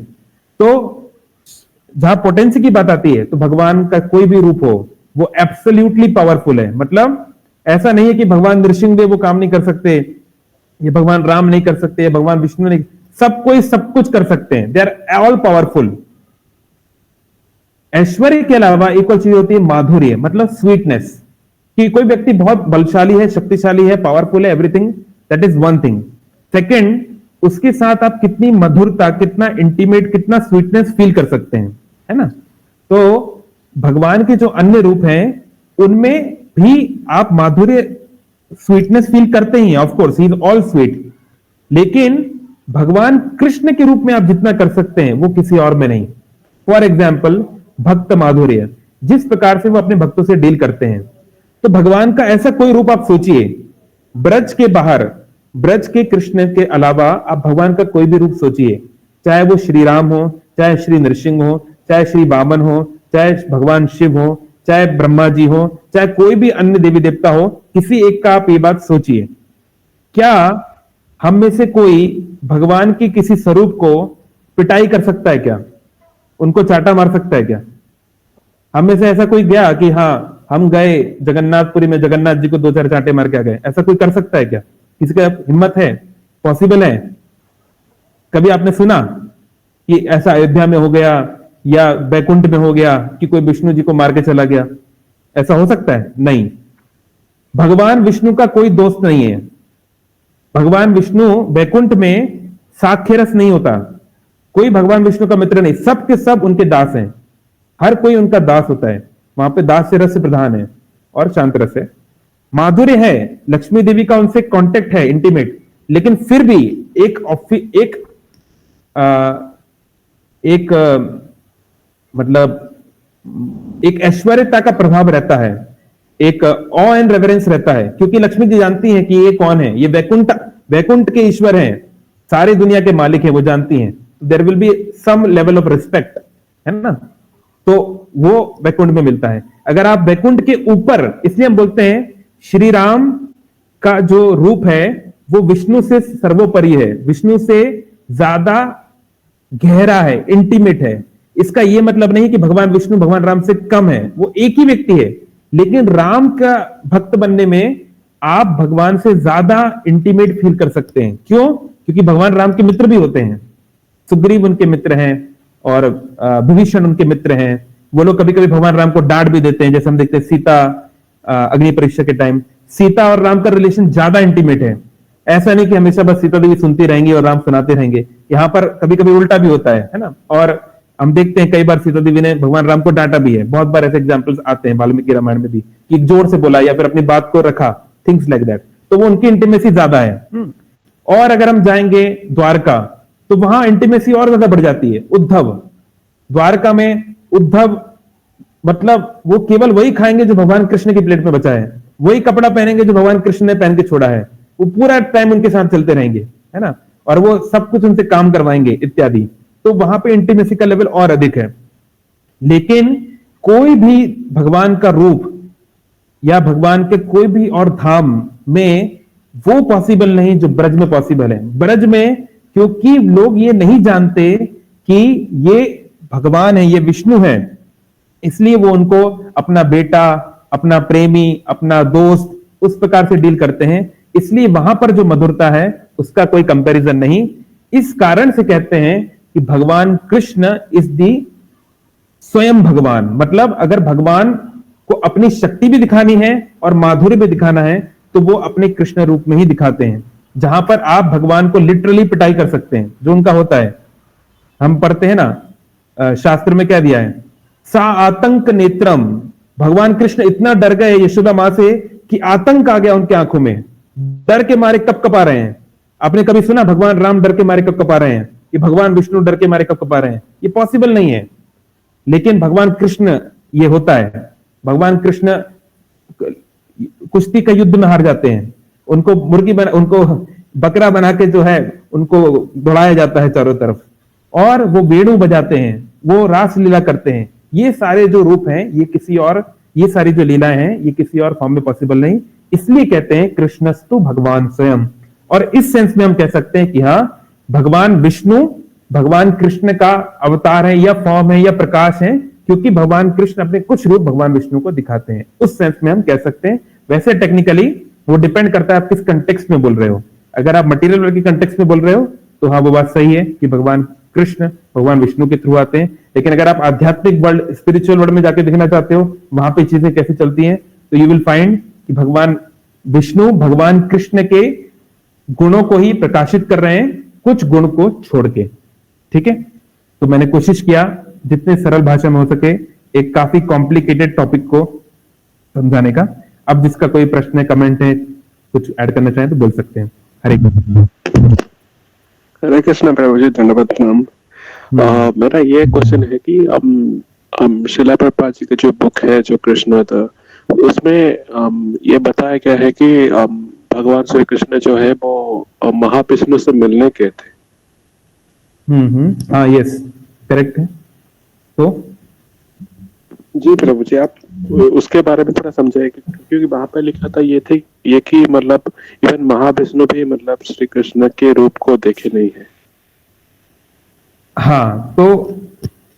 तो जहां पोटेंसी की बात आती है, तो भगवान का कोई भी रूप हो वो एब्सोल्युटली पावरफुल है। मतलब ऐसा नहीं है कि भगवान नृसिंहदेव वो काम नहीं कर सकते, ये भगवान राम नहीं कर सकते, भगवान विष्णु नहीं, सब कोई सब कुछ कर सकते हैं। They are all powerful. ऐश्वर्य के अलावा एक और चीज होती है माधुर्य, मतलब स्वीटनेस, कि कोई व्यक्ति बहुत बलशाली है, शक्तिशाली है, पावरफुल है, everything, that is one thing. Second, उसके साथ आप कितनी मधुरता, कितना इंटीमेट, कितना स्वीटनेस फील कर सकते हैं, है ना। तो भगवान के जो अन्य रूप हैं उनमें भी आप माधुर्य, स्वीटनेस फील करते ही हैं, of course he is all sweet. लेकिन भगवान कृष्ण के रूप में आप जितना कर सकते हैं वो किसी और में नहीं। फॉर एग्जाम्पल भक्त माधुर्य, जिस प्रकार से वो अपने भक्तों से डील करते हैं, तो भगवान का ऐसा कोई रूप आप सोचिए, ब्रज के बाहर, ब्रज के कृष्ण के अलावा आप भगवान का कोई भी रूप सोचिए, चाहे वो श्री राम हो, चाहे श्री नृसिंह हो, चाहे श्री वामन हो, चाहे भगवान शिव हो, चाहे ब्रह्मा जी हो, चाहे कोई भी अन्य देवी देवता हो, किसी एक का आप ये बात सोचिए। क्या हम में से कोई भगवान की किसी स्वरूप को पिटाई कर सकता है क्या? उनको चाटा मार सकता है क्या? हम में से ऐसा कोई गया कि हाँ हम गए जगन्नाथपुरी में, जगन्नाथ जी को 2-4 चांटे मार के आ गए, ऐसा कोई कर सकता है क्या? किसी का हिम्मत है? पॉसिबल है? कभी आपने सुना कि ऐसा अयोध्या में हो गया या बैकुंठ में हो गया कि कोई विष्णु जी को मार के चला गया? ऐसा हो सकता है? नहीं। भगवान विष्णु का कोई दोस्त नहीं है। भगवान विष्णु बैकुंठ में साक्ष्य रस नहीं होता, कोई भगवान विष्णु का मित्र नहीं, सब के सब उनके दास हैं, हर कोई उनका दास होता है। वहां पे दास से रस प्रधान है और शांत रस है। माधुर्य है, लक्ष्मी देवी का उनसे कांटेक्ट है इंटीमेट, लेकिन फिर भी एक ऐश्वर्यता का प्रभाव रहता है, एक ऑ एंड रेवरेंस रहता है, क्योंकि लक्ष्मी जी जानती हैं कि ये कौन है, ये वैकुंठ के ईश्वर हैं, सारी दुनिया के मालिक हैं, वो जानती हैं। There will be some level of respect, है ना। तो वो वैकुंठ में मिलता है। अगर आप वैकुंठ के ऊपर, इसलिए हम बोलते हैं श्री राम का जो रूप है वो विष्णु से सर्वोपरि है, विष्णु से ज्यादा गहरा है, इंटीमेट है। इसका यह मतलब नहीं कि भगवान विष्णु भगवान राम से कम है, वो एक ही व्यक्ति है, लेकिन राम का भक्त बनने में आप भगवान से ज्यादा इंटीमेट फील कर सकते हैं। क्यों? क्योंकि भगवान राम के मित्र भी होते हैं, सुग्रीव उनके मित्र हैं और विभीषण उनके मित्र हैं। वो लोग कभी कभी भगवान राम को डांट भी देते हैं, जैसे हम देखते हैं सीता अग्नि परीक्षा के टाइम, सीता और राम का रिलेशन ज्यादा इंटीमेट है। ऐसा नहीं कि हमेशा बस सीता देवी सुनती रहेंगी और राम सुनाते रहेंगे, यहाँ पर कभी कभी उल्टा भी होता है ना। और हम देखते हैं कई बार सीता देवी ने भगवान राम को डांटा भी है, बहुत बार ऐसे एग्जाम्पल्स आते हैं वाल्मीकि रामायण में भी, कि जोर से बोला या फिर अपनी बात को रखा, थिंग्स लाइक दैट। तो वो उनकी इंटीमेसी ज्यादा है। और अगर हम जाएंगे द्वारका, तो वहां इंटीमेसी और ज्यादा बढ़ जाती है। उद्धव, द्वारका में उद्धव मतलब वो केवल वही खाएंगे जो भगवान कृष्ण की प्लेट में बचा है, वही कपड़ा पहनेंगे जो भगवान कृष्ण ने पहन के छोड़ा है, वो पूरा टाइम उनके साथ चलते रहेंगे, है ना, और वो सब कुछ उनसे काम करवाएंगे इत्यादि। तो वहां पे इंटीमेसी का लेवल और अधिक है। लेकिन कोई भी भगवान का रूप या भगवान के कोई भी और धाम में वो पॉसिबल नहीं जो ब्रज में पॉसिबल है। ब्रज में क्योंकि लोग ये नहीं जानते कि ये भगवान है, ये विष्णु है, इसलिए वो उनको अपना बेटा, अपना प्रेमी, अपना दोस्त उस प्रकार से डील करते हैं, इसलिए वहां पर जो मधुरता है उसका कोई कंपैरिजन नहीं। इस कारण से कहते हैं कि भगवान कृष्ण इज दी स्वयं भगवान, मतलब अगर भगवान को अपनी शक्ति भी दिखानी है और माधुर्य भी दिखाना है तो वो अपने कृष्ण रूप में ही दिखाते हैं, जहां पर आप भगवान को लिटरली पिटाई कर सकते हैं, जो उनका होता है। हम पढ़ते हैं ना शास्त्र में क्या दिया है, सा आतंक नेत्रम, भगवान कृष्ण इतना डर गए यशोदा मां से कि आतंक आ गया उनकी आंखों में, डर के मारे कपकपा रहे हैं। आपने कभी सुना भगवान राम डर के मारे कपकपा रहे हैं, कि भगवान विष्णु डर के मारे कपकपा रहे हैं? ये पॉसिबल नहीं है। लेकिन भगवान कृष्ण ये होता है, भगवान कृष्ण कुश्ती का युद्ध में हार जाते हैं, उनको उनको बकरा बना के जो है उनको दौड़ाया जाता है चारों तरफ, और वो वेणु बजाते हैं, वो रास लीला करते हैं। ये सारे जो रूप हैं ये सारी जो लीलाएं हैं ये किसी और फॉर्म में पॉसिबल नहीं, इसलिए कहते हैं कृष्णस्तु भगवान स्वयं। और इस सेंस में हम कह सकते हैं कि हाँ, भगवान विष्णु भगवान कृष्ण का अवतार है या फॉर्म है या प्रकाश है, क्योंकि भगवान कृष्ण अपने कुछ रूप भगवान विष्णु को दिखाते हैं। उस सेंस में हम कह सकते हैं। वैसे टेक्निकली वो डिपेंड करता है आप किस कंटेक्स्ट में बोल रहे हो। अगर आप मटेरियल वर्ल्ड के कंटेक्स्ट में बोल रहे हो तो हाँ, वो बात सही है कि भगवान कृष्ण भगवान विष्णु के थ्रू आते हैं। लेकिन अगर आप आध्यात्मिक वर्ल्ड, स्पिरिचुअल वर्ल्ड में जाके देखना चाहते हो वहां पे चीजें कैसे चलती हैं, तो यू विल फाइंड कि भगवान विष्णु भगवान कृष्ण के गुणों को ही प्रकाशित कर रहे हैं, कुछ गुण को छोड़ के। ठीक है, तो मैंने कोशिश किया जितने सरल भाषा में हो सके एक काफी कॉम्प्लिकेटेड टॉपिक को समझाने का। अब जिसका कोई प्रश्न है, कमेंट है, कुछ ऐड करना चाहें तो बोल सकते हैं। हरे कृष्ण। हरे कृष्ण प्रभु जी, धन्यवाद प्रणाम। मेरा ये क्वेश्चन है कि शिला प्रभुपाद जी की जो बुक है जो कृष्ण था, उसमें ये बताया गया है कि भगवान श्री कृष्ण जो है वो महाविष्णु से मिलने गए थे। हाँ, यस, करेक्ट है। तो जी प्रभु जी, आप उसके बारे में थोड़ा समझाइए, क्योंकि वहां पर लिखा था ये कि मतलब इवन महाविष्णु भी मतलब श्री कृष्ण के रूप को देखे नहीं है। हाँ, तो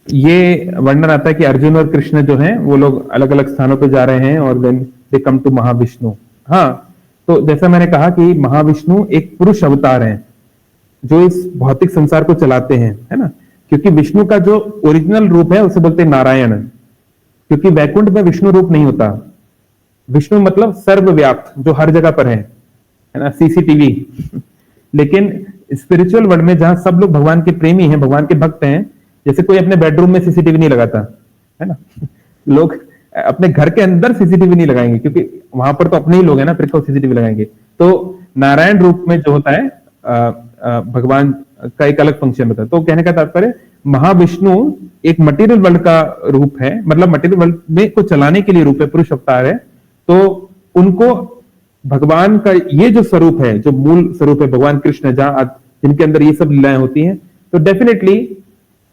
ये वर्णन आता है कि अर्जुन और कृष्ण जो हैं वो लोग अलग अलग स्थानों पे जा रहे हैं और then they come to Mahavishnu. हाँ, तो जैसा मैंने कहा कि महाविष्णु एक पुरुष अवतार हैं जो इस भौतिक संसार को चलाते हैं, है ना। क्योंकि विष्णु का जो ओरिजिनल रूप है उसे बोलते हैं नारायण, क्योंकि वैकुंठ में विष्णु रूप नहीं होता। विष्णु मतलब सर्वव्याप्त, जो हर जगह पर है ना, सीसीटीवी। लेकिन स्पिरिचुअल वर्ल्ड में जहां सब लोग भगवान के प्रेमी हैं, भगवान के भक्त हैं, जैसे कोई अपने बेडरूम में सीसीटीवी नहीं लगाता, है ना। लोग अपने घर के अंदर सीसीटीवी नहीं लगाएंगे, क्योंकि वहां पर तो अपने ही लोग हैं ना, फिर क्यों सीसीटीवी लगाएंगे। तो नारायण रूप में जो होता है भगवान का एक अलग फंक्शन होता है। तो कहने का तात्पर्य, महाविष्णु एक मटेरियल वर्ल्ड का रूप है, मतलब मटेरियल वर्ल्ड में को चलाने के लिए रूप है, पुरुष अवतार है। तो उनको भगवान का ये जो स्वरूप है, जो मूल स्वरूप है भगवान कृष्ण, जहां जिनके अंदर ये सब लीलाएं होती हैं, तो डेफिनेटली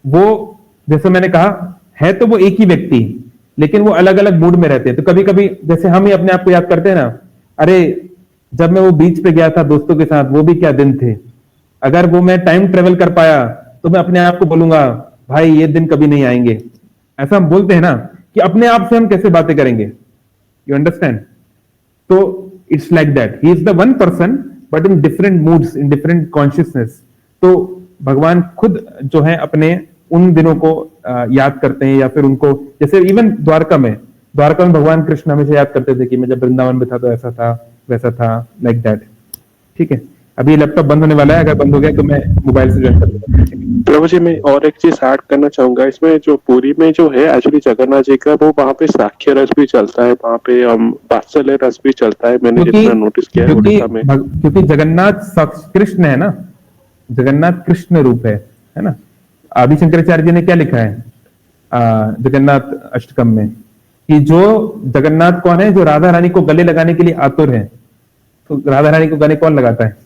वो, जैसे मैंने कहा, है तो वो एक ही व्यक्ति, लेकिन वो अलग अलग मूड में रहते हैं। तो कभी कभी जैसे हम ही अपने आप को याद करते हैं ना, अरे जब मैं वो बीच पे गया था दोस्तों के साथ, वो भी क्या दिन थे। अगर वो मैं टाइम ट्रेवल कर पाया तो मैं अपने आप को बोलूंगा, भाई ये दिन कभी नहीं आएंगे। ऐसा हम बोलते हैं ना, कि अपने आप से हम कैसे बातें करेंगे, यू अंडरस्टैंड। तो it's like that, he is the one person but in different moods, in different consciousness. तो भगवान खुद जो है अपने उन दिनों को याद करते हैं, या फिर उनको, जैसे इवन द्वारका में भगवान कृष्ण हमेशा याद करते थे कि मैं जब वृंदावन में था तो ऐसा था वैसा था, लाइक दैट। ठीक है, अभी लैपटॉप बंद होने वाला है, अगर बंद हो गया तो मैं मोबाइल से ज्वाइन कर लूंगा। प्रभु जी, मैं और एक चीज ऐड करना चाहूंगा इसमें। जो पुरी में जो है एक्चुअली जगन्नाथ जी का, वो वहाँ पे साख्य रस भी चलता है, वहाँ पे वात्सल्य रस भी चलता है, मैंने जितना नोटिस किया है उड़ीसा में। क्योंकि जगन्नाथ कृष्ण है ना, जगन्नाथ कृष्ण रूप है ना। आदि शंकराचार्य जी ने क्या लिखा है जगन्नाथ अष्टकम में, कि जो जगन्नाथ कौन है, जो राधा रानी को गले लगाने के लिए आतुर है। तो राधा रानी को गले कौन लगाता है,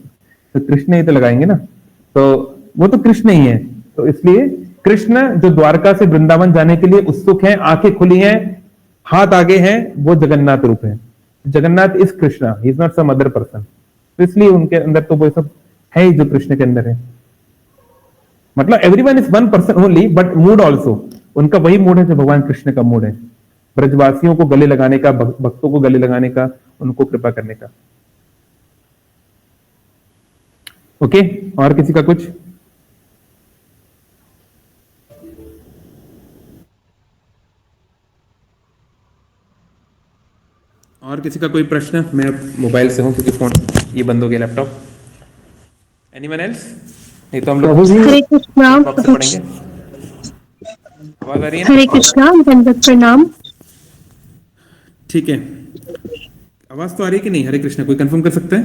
तो कृष्ण ही तो लगाएंगे ना। तो वो तो कृष्ण ही है। तो इसलिए कृष्ण जो द्वारका से वृंदावन जाने के लिए उत्सुक हैं, आंखें खुली हैं, हाथ आगे हैं, वो जगन्नाथ रूप है। Jagannath is Krishna, he is not some other person. तो इसलिए उनके अंदर तो वो सब है ही जो कृष्ण के अंदर है। मतलब everyone is one person only, but mood also उनका वही मूड है जो भगवान कृष्ण का मूड है, ब्रजवासियों को गले लगाने का, भक्तों को गले लगाने का, उनको कृपा करने का। ओके, और किसी का कुछ? और किसी का कोई प्रश्न? मैं मोबाइल से हूं क्योंकि फोन ये बंद हो गया, लैपटॉप। Anyone else? नहीं तो हम लोग हरे कृष्णा। वापस से पढ़ेंगे। आवाज आ रही है ना? हरे कृष्णा, दंडवत प्रणाम। ठीक है, आवाज तो आ रही है कि नहीं? हरे कृष्णा, कोई कंफर्म कर सकता है?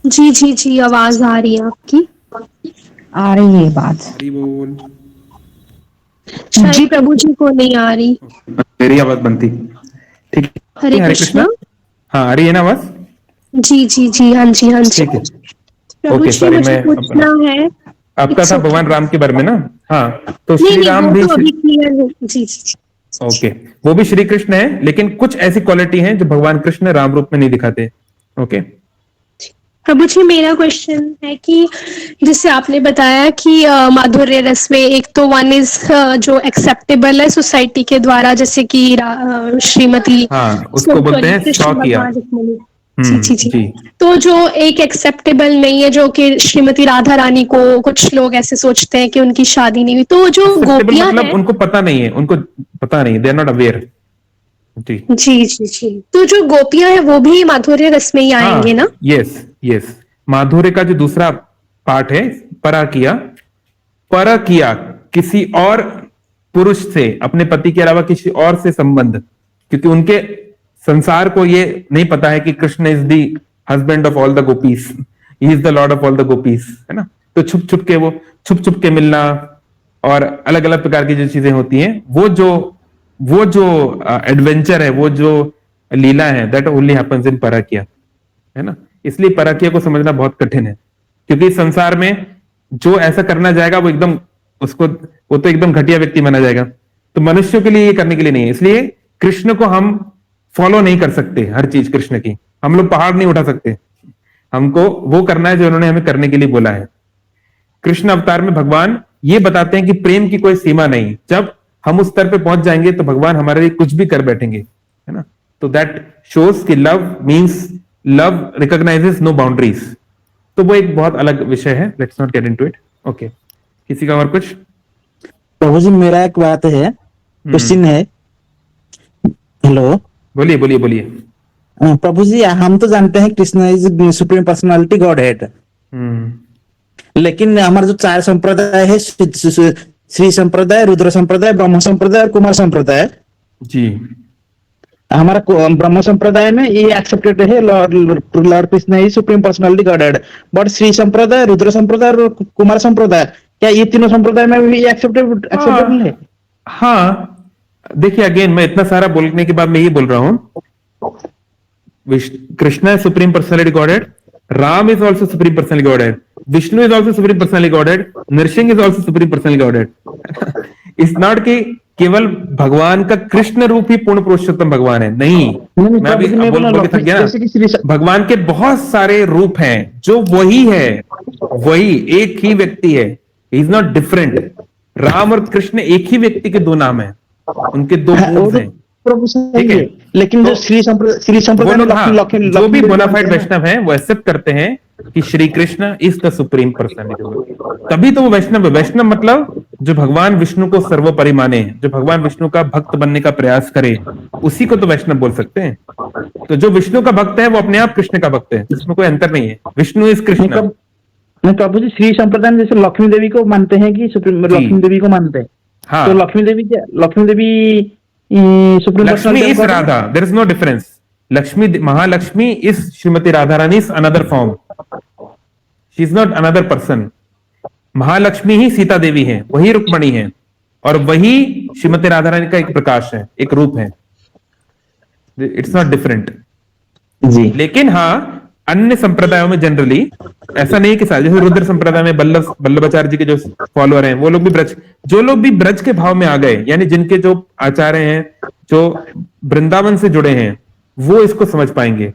जी जी जी, आवाज आ रही है आपकी। आ रही है बात। हरी बोल। शायद प्रभु जी को नहीं आ रही। मेरी आवाज बनती। ठीक है, हरे कृष्णा। हाँ, आ रही है ना आवाज? जी जी जी, हाँ जी हाँ जी। ठीक है, प्रभु ओके, जी सॉरी, मुझे मैं पूछना है। आपका था भगवान राम के बारे में ना? हाँ, तो नहीं श्री नहीं, राम वो भी तो अभी क्लियर हो। जी जी जी। ओके, वो भी श्री कृष्ण है, लेकिन कुछ ऐसी क्वालिटी हैं जो भगवान कृष्ण राम रूप में नहीं दिखाते। ओके, प्रभु जी, मेरा क्वेश्चन है कि जैसे आपने बताया कि माधुर्य रस में एक तो वन इज जो एक्सेप्टेबल है सोसाइटी के द्वारा, जैसे कि श्रीमती हाँ, उसको बोलते हैं कृष्ण शौकिया। भगवान रुक्मिणी। जी जी जी। जी, तो जो एक एक्सेप्टेबल नहीं है, जो कि श्रीमती राधा रानी को कुछ लोग ऐसे सोचते हैं कि उनकी शादी नहीं हुई, तो जो एक्सेप्टेबल गोपियां मतलब हैं। उनको पता नहीं है, उनको पता नहीं, दे आर नॉट अवेयर। जी जी जी जी, तो जो गोपियां हैं वो भी माधुर्य रस में ही आएंगे ना? यस यस, माधुर्य का जो दूसरा पार्ट है, पराकिया। परकिया किसी और पुरुष से, अपने पति के अलावा किसी और से संबंध, क्योंकि उनके संसार को ये नहीं पता है कि Krishna is the husband of all the gopis, he is the Lord of all the gopis, है ना? तो छुप छुप के मिलना और अलग अलग प्रकार की जो चीजें होती हैं, वो जो एडवेंचर है, वो जो लीला है, दैट ओनली हैपेंस इन परकिया, है ना? इसलिए परकिया को समझना बहुत कठिन है, क्योंकि इस संसार में जो ऐसा करना जाएगा वो एकदम वो तो एकदम घटिया व्यक्ति माना जाएगा। तो मनुष्यों के लिए ये करने के लिए नहीं है। इसलिए कृष्ण को हम फॉलो नहीं कर सकते हर चीज कृष्ण की। हम लोग पहाड़ नहीं उठा सकते, हमको वो करना है जो उन्होंने हमें करने के लिए बोला है। कृष्ण अवतार में भगवान ये बताते हैं कि प्रेम की कोई सीमा नहीं, जब हम उस स्तर पे पहुंच जाएंगे तो भगवान हमारे लिए कुछ भी कर बैठेंगे, है ना? तो दैट शोज कि love means love recognizes no boundaries. तो वो एक बहुत अलग विषय है, let's not get into it. Okay, किसी का और कुछ? प्रभु जी, मेरा एक बात है, क्वेश्चन है। हेलो, बोलिए बोलिए बोलिए। प्रभु जी, हम तो जानते हैं Krishna is supreme personality God head, लेकिन हमारे जो 4 संप्रदाय है, श्री संप्रदाय, रुद्र संप्रदाय, ब्रह्म संप्रदाय और कुमार संप्रदाय जी, हमारा ब्रह्म संप्रदाय में ये एक्सेप्टेड है Lord Krishna is supreme personality God head, but Shri संप्रदाय, रुद्र संप्रदाय और कुमार संप्रदाय, क्या ये तीनों संप्रदाय में भी एक्सेप्टेबल है? हाँ, देखिए, अगेन मैं इतना सारा बोलने के बाद मैं ये बोल रहा हूं, Krishna is supreme personality godhead, Ram is also supreme personality godhead, Vishnu is also supreme personality godhead, Nrsimha is also supreme personality godhead. इस नॉट कि केवल भगवान का कृष्ण रूप ही पूर्ण पुरुषोत्तम भगवान है, नहीं। मैं अभी बोल के थक गया ना, भगवान के बहुत सारे रूप हैं जो वही है, वही एक ही व्यक्ति है, ही इज नॉट डिफरेंट। राम और कृष्ण एक ही व्यक्ति के 2 नाम हैं, उनके 2 रूप हैं, प्रभु ठीक है? लेकिन जो श्री संप्रदाय में जो भी बोनाफाइड वैष्णव हैं वो एक्सेप्ट करते हैं कि Shri Krishna is the supreme personality, तभी तो वो वैष्णव है। वैष्णव मतलब जो भगवान विष्णु को सर्वोपरि माने, जो भगवान विष्णु का भक्त बनने का प्रयास करे, उसी को तो वैष्णव बोल सकते हैं। तो जो विष्णु का भक्त है वो अपने आप कृष्ण का भक्त है, इसमें कोई अंतर नहीं है। विष्णु इज कृष्ण। प्रभु जी, श्री संप्रदाय में जैसे लक्ष्मी देवी को मानते हैं कि लक्ष्मी देवी को मानते हैं, हाँ, तो Lakshmi Devi Lakshmi is Radha, there is no difference. Mahalakshmi is Shrimati Radha Rani is another form, she is not another person. Mahalakshmi ही सीता देवी है, वही रुक्मणी है, और वही श्रीमती राधा रानी का एक प्रकाश है, एक रूप है। इट्स नॉट डिफरेंट जी। लेकिन हाँ, अन्य संप्रदायों में जनरली ऐसा नहीं कि जैसे रुद्र संप्रदाय में वल्लभाचार्य जी के जो फॉलोअर हैं, वो लोग भी जो लोग भी ब्रज के भाव में आ गए, यानी जिनके जो आचार्य हैं, जो वृंदावन से जुड़े हैं, वो इसको समझ पाएंगे।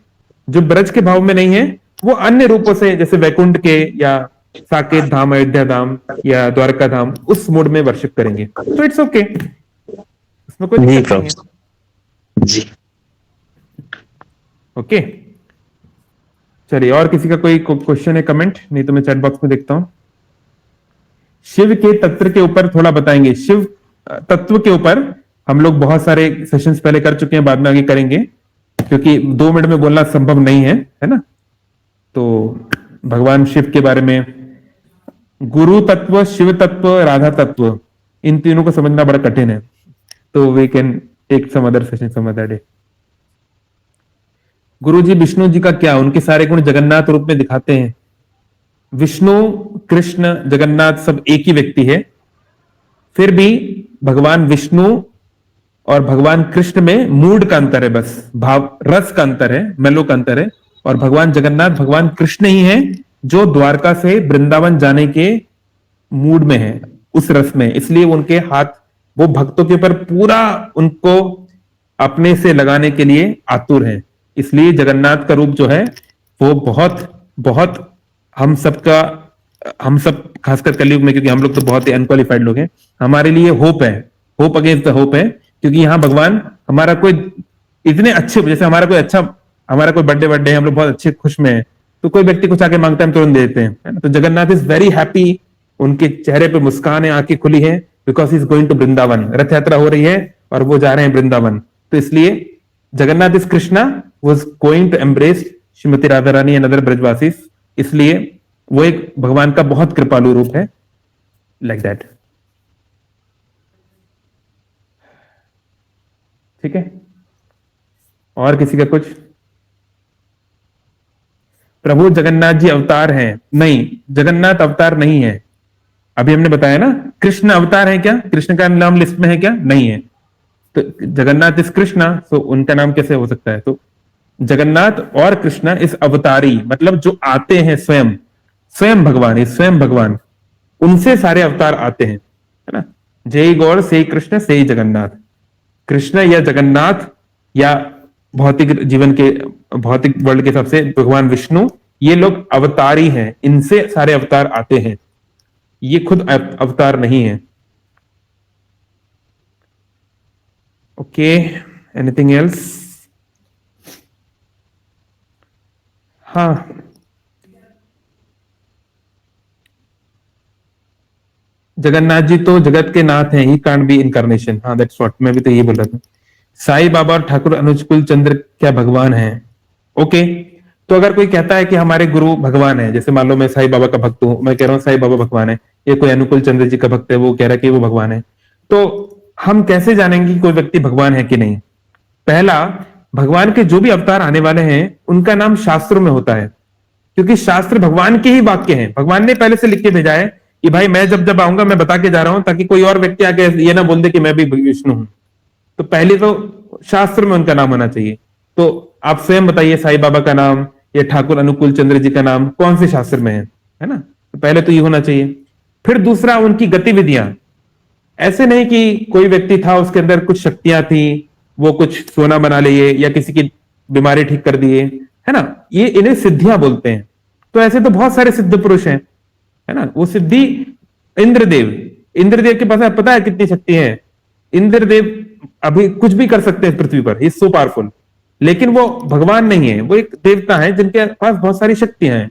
जो ब्रज के भाव में नहीं है, वो अन्य रूपों से, जैसे वैकुंठ के या साकेत धाम, अयोध्या धाम या द्वारका धाम, उस मूड में वर्शिप करेंगे। तो इट्स ओके, उसमें कोई दिक्कत नहीं है। जी। ओके, चलिए और किसी का कोई क्वेश्चन है, कमेंट? नहीं तो मैं चैट बॉक्स में देखता हूं। शिव के तत्व के ऊपर थोड़ा बताएंगे। शिव तत्व के ऊपर हम लोग बहुत सारे सेशंस पहले कर चुके हैं, बाद में आगे करेंगे, क्योंकि 2 मिनट में बोलना संभव नहीं है ना। तो भगवान शिव के बारे में, गुरु तत्व, शिव तत्व, राधा तत्व, इन तीनों को समझना बड़ा कठिन है, तो we can take some other session some other day. Guru ji Vishnu ji का क्या, उनके सारे गुण जगन्नाथ रूप में दिखाते हैं। विष्णु, कृष्ण, जगन्नाथ सब एक ही व्यक्ति है, फिर भी भगवान विष्णु और भगवान कृष्ण में मूड का अंतर है, बस भाव रस का अंतर है, मेलो का अंतर है। और भगवान जगन्नाथ भगवान कृष्ण ही है जो द्वारका से वृंदावन जाने के मूड में है, उस रस में, इसलिए उनके हाथ वो भक्तों के ऊपर पूरा उनको अपने से लगाने के लिए आतुर है। इसलिए जगन्नाथ का रूप जो है वो बहुत बहुत हम सब खासकर कलयुग में, क्योंकि हम लोग तो बहुत ही अनक्वालिफाइड लोग हैं, हमारे लिए होप है, होप अगेंस्ट द होप है। क्योंकि यहाँ भगवान हमारा कोई इतने अच्छे, जैसे हमारा कोई बर्थडे है, हम लोग बहुत अच्छे खुश में हैं, तो कोई व्यक्ति कुछ आके मांगता है हम तुरंत दे देते हैं, है ना। तो जगन्नाथ इज वेरी हैप्पी, उनके चेहरे पे मुस्कान है, आंखें खुली है, because is going to Vrindavan. Rath Yatra हो रही है और वो जा रहे हैं वृंदावन, तो इसलिए Jagannath is Krishna was going to embrace Shrimati Radha Rani and other ब्रजवासीज, इसलिए वो एक भगवान का बहुत कृपालु रूप है, लाइक दैट। ठीक है, और किसी का कुछ? प्रभु जगन्नाथ जी अवतार हैं? नहीं, जगन्नाथ अवतार नहीं है। अभी हमने बताया ना, कृष्ण अवतार है क्या? कृष्ण का नाम लिस्ट में है क्या? नहीं है। तो जगन्नाथ इस कृष्णा, तो उनका नाम कैसे हो सकता है? तो जगन्नाथ और कृष्णा इस अवतारी, मतलब जो आते हैं स्वयं, स्वयं भगवान, ये स्वयं भगवान, उनसे सारे अवतार आते हैं, है ना। जय गौर से कृष्ण से जगन्नाथ, कृष्ण या जगन्नाथ या भौतिक जीवन के, भौतिक वर्ल्ड के हिसाब से भगवान विष्णु, ये लोग अवतारी हैं, इनसे सारे अवतार आते हैं, ये खुद अवतार नहीं है। Okay, anything else? हाँ, जगन्नाथ जी तो जगत के नाथ हैं, ही कांट बी इनकारनेशन। हाँ, दैट्स व्हाट, मैं भी तो यही बोल रहा था। साई बाबा और ठाकुर अनुज चंद्र क्या भगवान हैं? ओके, तो अगर कोई कहता है कि हमारे गुरु भगवान है, जैसे मान लो मैं साई बाबा का भक्त हूं, मैं कह रहा हूं साई बाबा भगवान है, ये कोई अनुकूल चंद्र जी का भक्त है, वो कह रहा है कि वो भगवान है, तो हम कैसे जानेंगे कि कोई व्यक्ति भगवान है कि नहीं? पहला, भगवान के जो भी अवतार आने वाले हैं उनका नाम शास्त्रों में होता है, क्योंकि शास्त्र भगवान के ही वाक्य हैं, भगवान ने पहले से लिख के भेजा है कि भाई मैं जब जब आऊंगा मैं बता के जा रहा हूं, ताकि कोई और व्यक्ति आके ये ना बोल दे कि मैं भी विष्णु हूं। तो पहले तो शास्त्र में उनका नाम होना चाहिए। तो आप स्वयं बताइए, साईं बाबा का नाम या ठाकुर अनुकूल चंद्र जी का नाम कौन से शास्त्र में है ना। तो पहले तो ये होना चाहिए। फिर दूसरा, उनकी गतिविधियां, ऐसे नहीं कि कोई व्यक्ति था उसके अंदर कुछ शक्तियां थी, वो कुछ सोना बना लिए या किसी की बीमारी ठीक कर दिए, है ना, ये इन्हें सिद्धियां बोलते हैं। तो ऐसे तो बहुत सारे सिद्ध पुरुष हैं, है ना। वो सिद्धि, इंद्रदेव के पास पता है कितनी शक्ति है? इंद्रदेव अभी कुछ भी कर सकते हैं पृथ्वी पर, इज सो पावरफुल, लेकिन वो भगवान नहीं है, वो एक देवता है जिनके पास बहुत सारी शक्तियां हैं।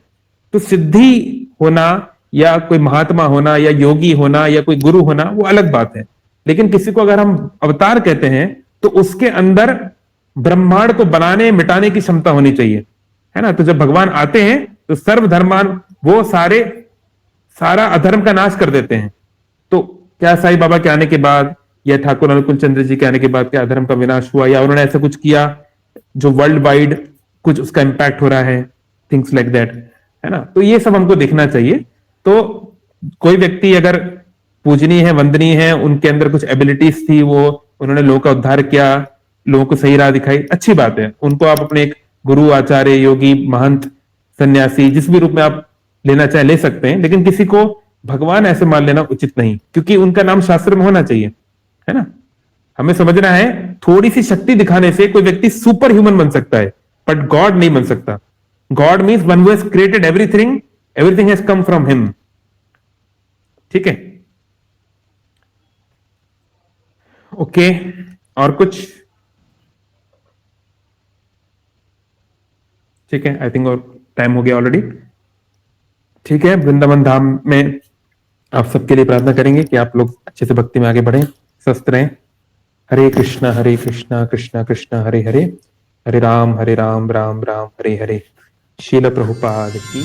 तो सिद्धि होना या कोई महात्मा होना या योगी होना या कोई गुरु होना वो अलग बात है, लेकिन किसी को अगर हम अवतार कहते हैं तो उसके अंदर ब्रह्मांड को बनाने मिटाने की क्षमता होनी चाहिए, है ना। तो जब भगवान आते हैं तो सर्वधर्मान, वो सारा अधर्म का नाश कर देते हैं। तो क्या साईं बाबा के आने के बाद या ठाकुर अनुकूल चंद्र जी के आने के बाद क्या अधर्म का विनाश हुआ, या उन्होंने ऐसा कुछ किया जो वर्ल्ड वाइड कुछ उसका इंपैक्ट हो रहा है, थिंग्स लाइक दैट, है ना। तो ये सब हमको देखना चाहिए। तो कोई व्यक्ति अगर पूजनीय है, वंदनीय है, उनके अंदर कुछ एबिलिटीज थी, वो उन्होंने लोगों का उद्धार किया, लोगों को सही राह दिखाई, अच्छी बात है, उनको आप अपने एक गुरु, आचार्य, योगी, महंत, सन्यासी, जिस भी रूप में आप लेना चाहे ले सकते हैं, लेकिन किसी को भगवान ऐसे मान लेना उचित नहीं, क्योंकि उनका नाम शास्त्र में होना चाहिए, है ना। हमें समझना है, थोड़ी सी शक्ति दिखाने से कोई व्यक्ति सुपर ह्यूमन बन सकता है, बट गॉड नहीं बन सकता। God means one who has created everything, everything has come from him. ठीक है, ओके, और कुछ? ठीक है, आई थिंक और टाइम हो गया ऑलरेडी। ठीक है, वृंदावन धाम में आप सबके लिए प्रार्थना करेंगे कि आप लोग अच्छे से भक्ति में आगे बढ़ें, स्वस्थ रहें। हरे कृष्णा कृष्णा कृष्णा हरे हरे, हरे राम राम राम हरे हरे। शील प्रभुपाद की